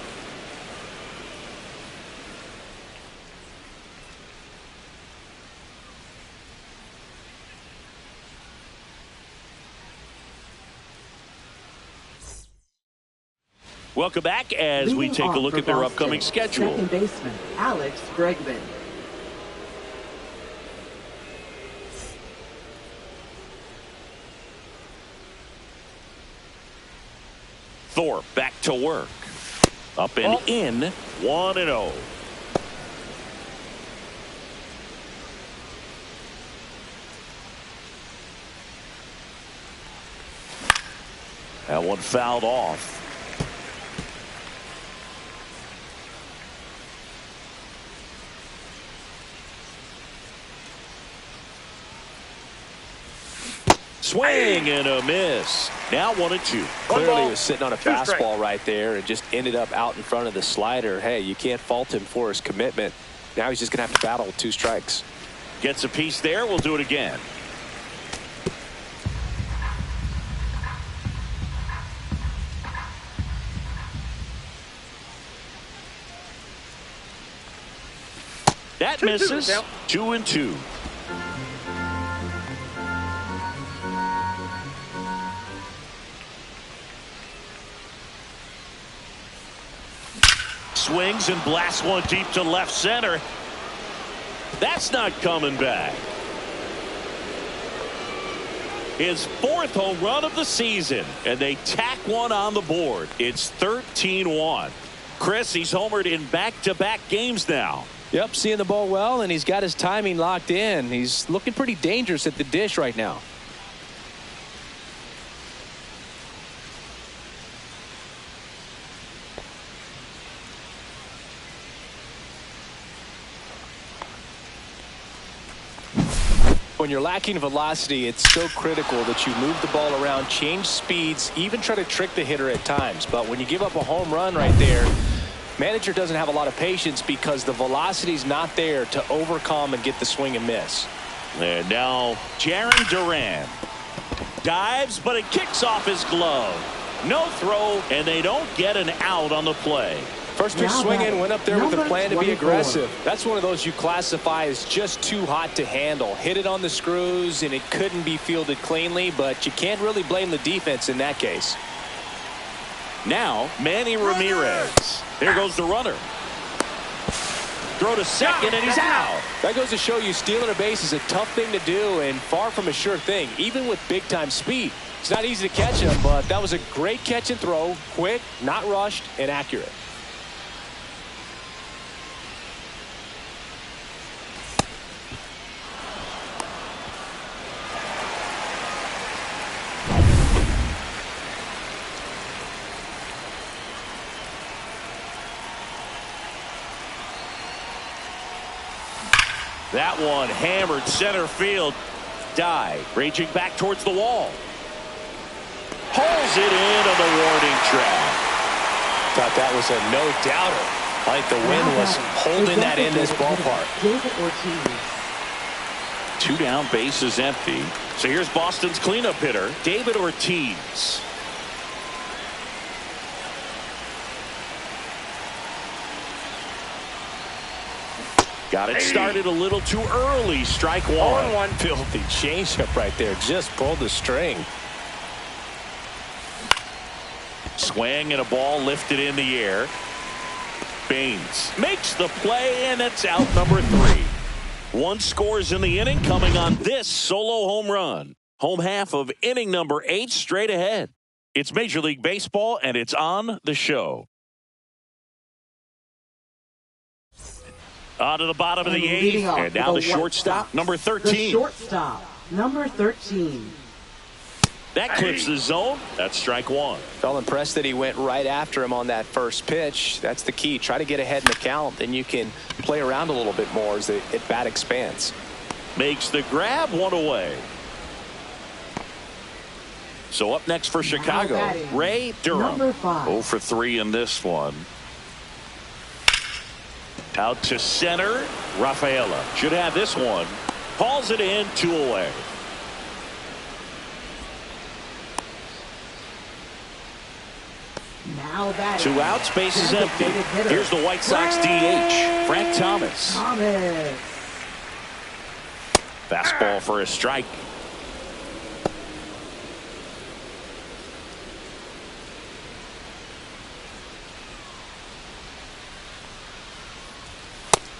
Welcome back as we Leading take a off look for at their Boston, upcoming schedule. Second baseman, Alex Bregman. Thorpe back to work. Up and in, 1-0. That one fouled off. Swing and a miss. Now 1-2. Clearly he was sitting on a Two strikes. fastball right there and just ended up out in front of the slider. Hey, you can't fault him for his commitment. Now he's just going to have to battle with 2 strikes. Gets a piece there. We'll do it again. That misses. 2-2. Swings and blasts one deep to left center. That's not coming back. His 4th home run of the season, and they tack one on the board. It's 13-1. Chris, he's homered in back-to-back games now. Yep, seeing the ball well, and he's got his timing locked in. He's looking pretty dangerous at the dish right now. When you're lacking velocity, it's so critical that you move the ball around, change speeds, even try to trick the hitter at times. But when you give up a home run right there, manager doesn't have a lot of patience because the velocity's not there to overcome and get the swing and miss. And now Jarren Duran dives, but it kicks off his glove. No throw, and they don't get an out on the play. First pitch swinging, went up there with a plan to be aggressive. That's one of those you classify as just too hot to handle. Hit it on the screws, and it couldn't be fielded cleanly, but you can't really blame the defense in that case. Now, Manny Ramirez. There goes the runner. Throw to second, and he's out. That goes to show you stealing a base is a tough thing to do and far from a sure thing, even with big-time speed. It's not easy to catch him, but that was a great catch and throw. Quick, not rushed, and accurate. That one hammered center field. Dive, raging back towards the wall. Holds it in on the warning track. Thought that was a no-doubter. Like the wind was holding that in this ballpark. David Ortiz. 2 down, bases empty. So here's Boston's cleanup hitter, David Ortiz. Got it started a little too early. Strike 1. Filthy changeup right there. Just pulled the string. Swing and a ball lifted in the air. Baines makes the play, and it's out number 3. 1 scores in the inning, coming on this solo home run. Home half of inning number 8 straight ahead. It's Major League Baseball, and it's on the show. On to the bottom of the 8th, and now the shortstop, number 13. The shortstop, number 13. That clips the zone. That's strike 1. Felt impressed that he went right after him on that first pitch. That's the key. Try to get ahead in the count, then you can play around a little bit more as the at-bat expands. Makes the grab, 1 away. So up next for Chicago, Ray Durham. Number 5. 0 for 3 in this one. Out to center, Rafaela should have this one. Hauls it in, 2 away. Now that 2 outs, bases empty. Here's the White Sox DH, Frank Thomas. Fastball for a strike.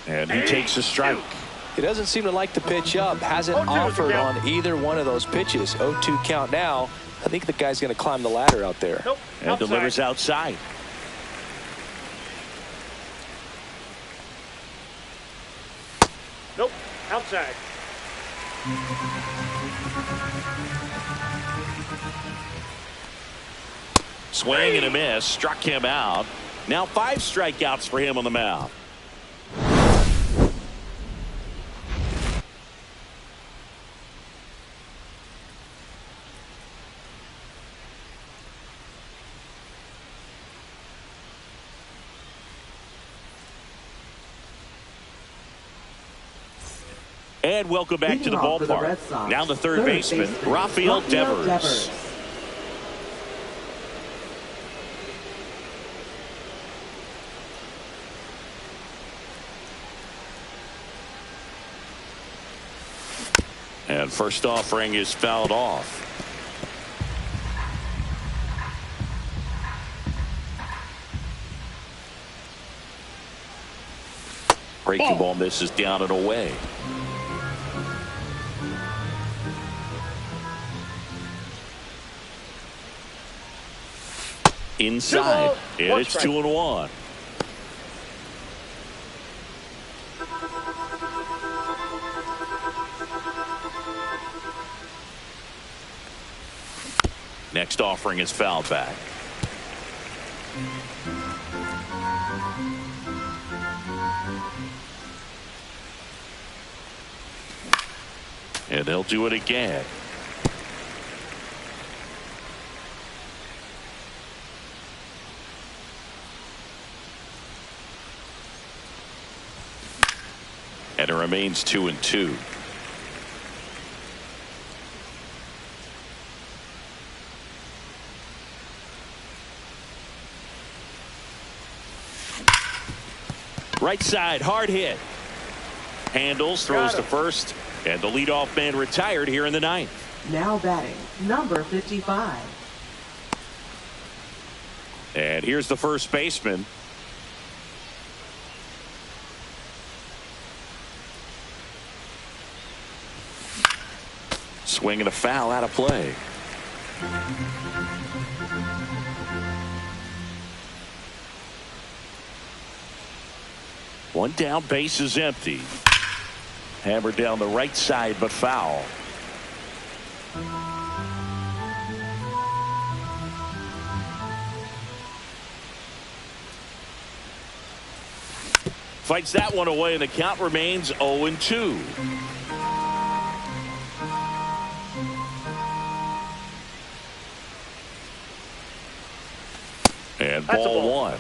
And he takes a strike. He doesn't seem to like the pitch up. Hasn't 0-2 is the offered count. on either one of those pitches. 0-2 count now. I think the guy's going to climb the ladder out there. Nope. And Outside. delivers outside. Nope. Outside. Swing and a miss. Struck him out. Now 5 strikeouts for him on the mound. And welcome back to the Leading off for the Red ballpark. Sox, Now the third baseman, Rafael Devers. And first offering is fouled off. Breaking ball misses down and away. Inside, and it's 2-1. Next offering is fouled back. And they'll do it again. And it remains 2-2. Right side, hard hit. Handles, throws to first, and the leadoff man retired here in the ninth. Now batting, number 55. And here's the first baseman. Swing and a foul out of play. One down, base is empty. Hammered down the right side, but foul. Fights that one away, and the count remains 0-2. And ball one.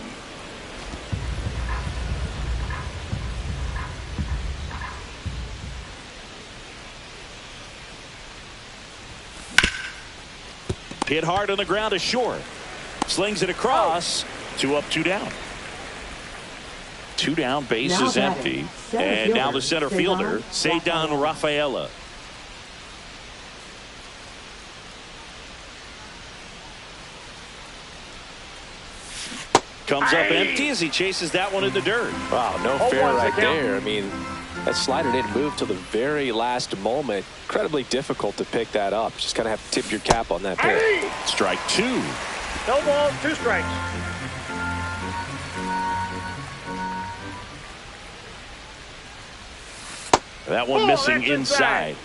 Hit hard on the ground is short. Slings it across. 2 up, 2 down. 2 down, base Now is batting, empty. center And now fielder, the center fielder, Ceddanne Rafaela. Comes up empty as he chases that one in the dirt. Wow, no Oh, fair one's the right count. there. I mean, that slider didn't move till the very last moment. Incredibly difficult to pick that up. Just kind of have to tip your cap on that pitch. Hey! Strike 2. No ball, 2 strikes. That one Oh, missing that's inside. inside.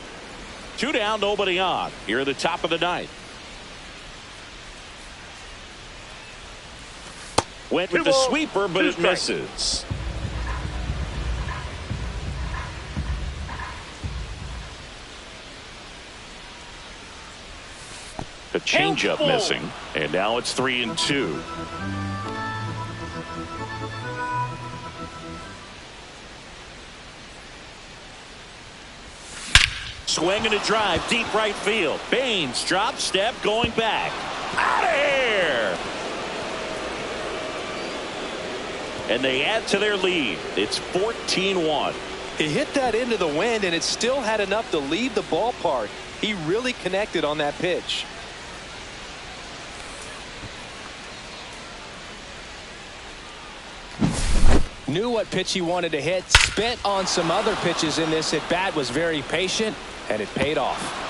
2 down, nobody on. Here at the top of the ninth. Went with the 2 balls, sweeper, but 2 it strikes. misses. A changeup Ball. missing, and now it's 3-2. Swing and a drive, deep right field. Baines drop step, going back. Out of here! And they add to their lead. It's 14-1. He hit that into the wind, and it still had enough to leave the ballpark. He really connected on that pitch. Knew what pitch he wanted to hit. Spent on some other pitches in this at bat. Was very patient, and it paid off.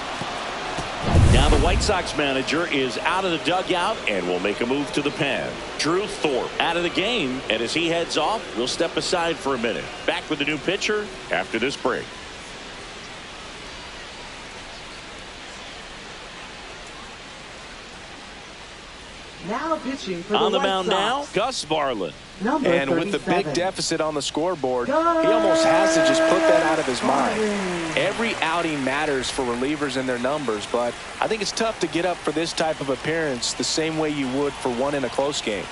Now the White Sox manager is out of the dugout and will make a move to the pen. Drew Thorpe out of the game, and as he heads off, we'll step aside for a minute. Back with the new pitcher after this break. Now pitching for on the White mound Sox. now, Gus Barlin. Number And 37. with the big deficit on the scoreboard, he almost has to just put that out of his mind. Every outing matters for relievers and their numbers, but I think it's tough to get up for this type of appearance the same way you would for one in a close game.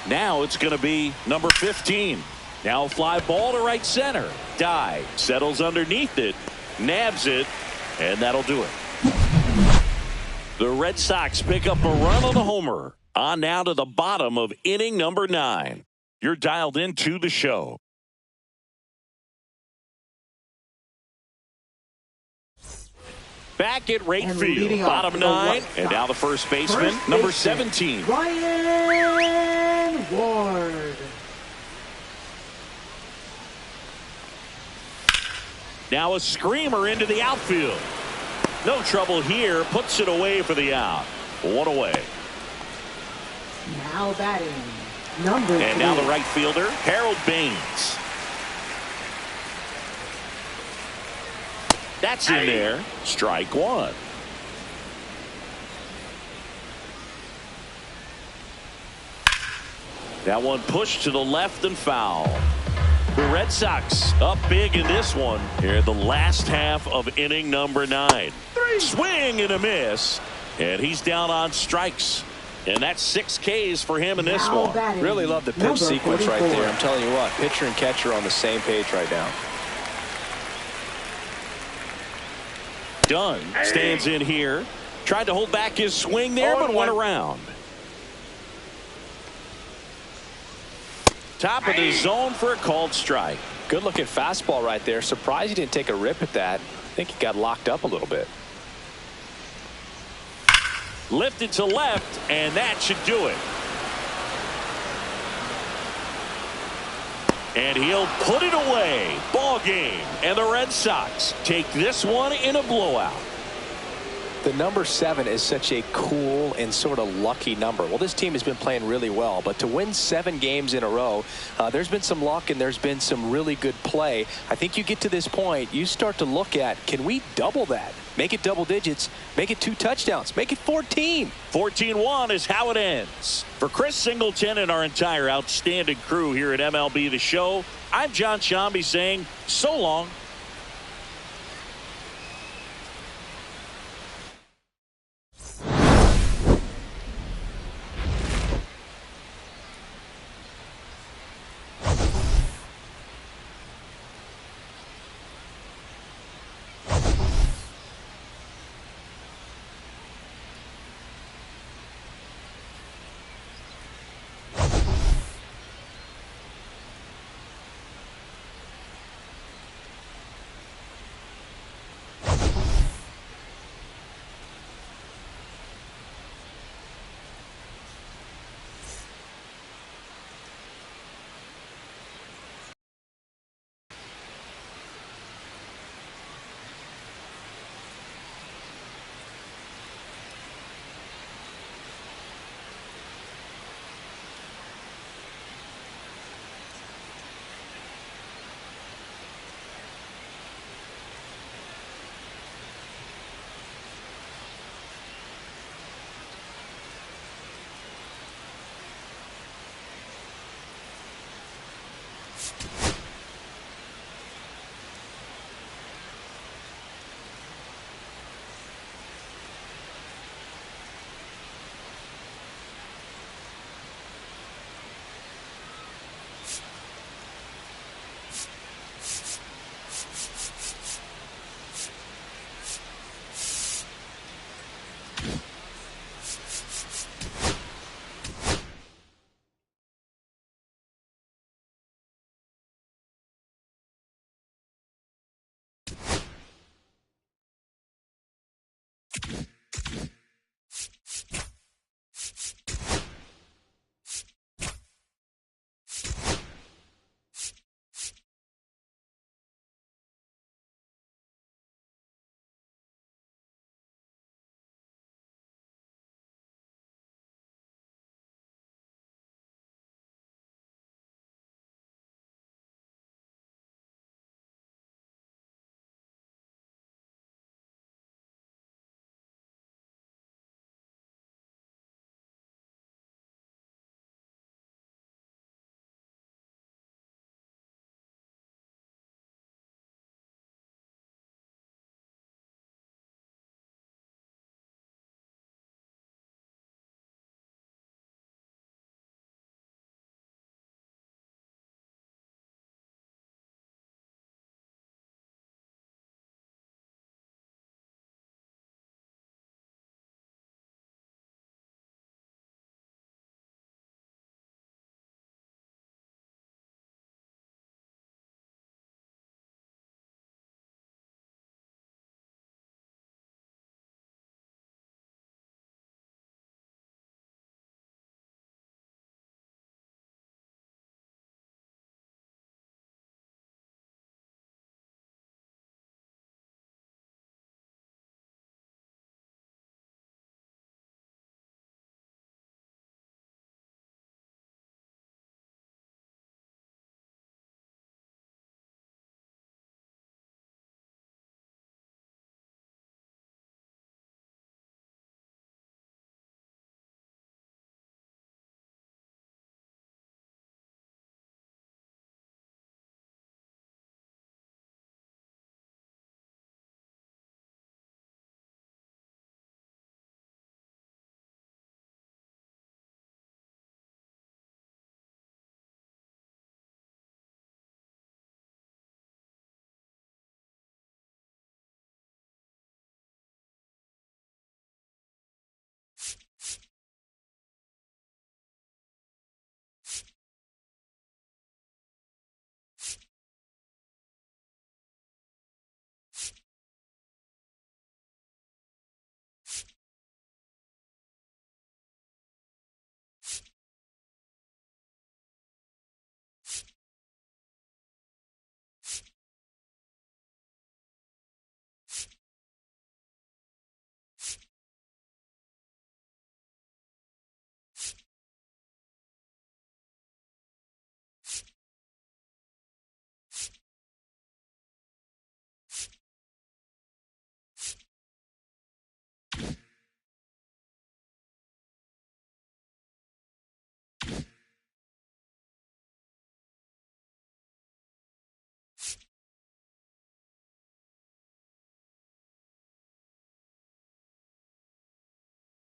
Now it's going to be number 15. Now a fly ball to right center. Dye settles underneath it, nabs it, and that'll do it. The Red Sox pick up a run on the homer. On now to the bottom of inning number 9. You're dialed into the show. Back at right And field, leading off bottom the 9, White and Sox. now the first baseman, number 17. Ryan Ward. Now a screamer into the outfield. No trouble here, puts it away for the out. One away. Now batting, number 3. And now the right fielder, Harold Baines. That's in there. Strike one. That one pushed to the left and foul. The Red Sox up big in this one here in the last half of inning number 9. Swing and a miss. And he's down on strikes. And that's 6 Ks for him in this Now one. batting, Really love the pitch number sequence right 44. there. I'm telling you what, pitcher and catcher on the same page right now. Dunn stands in here. Tried to hold back his swing there, but went around. Top of the zone for a called strike. Good looking fastball right there. Surprised he didn't take a rip at that. I think he got locked up a little bit. Lifted to left, and that should do it. And he'll put it away. Ball game. And the Red Sox take this one in a blowout. The number 7 is such a cool and sort of lucky number. Well, this team has been playing really well, but to win 7 games in a row, there's been some luck and there's been some really good play. I think you get to this point, you start to look at, can we double that? Make it double digits, make it 2 touchdowns, make it 14. 14-1 is how it ends. For Chris Singleton and our entire outstanding crew here at MLB The Show, I'm John Shambi saying so long.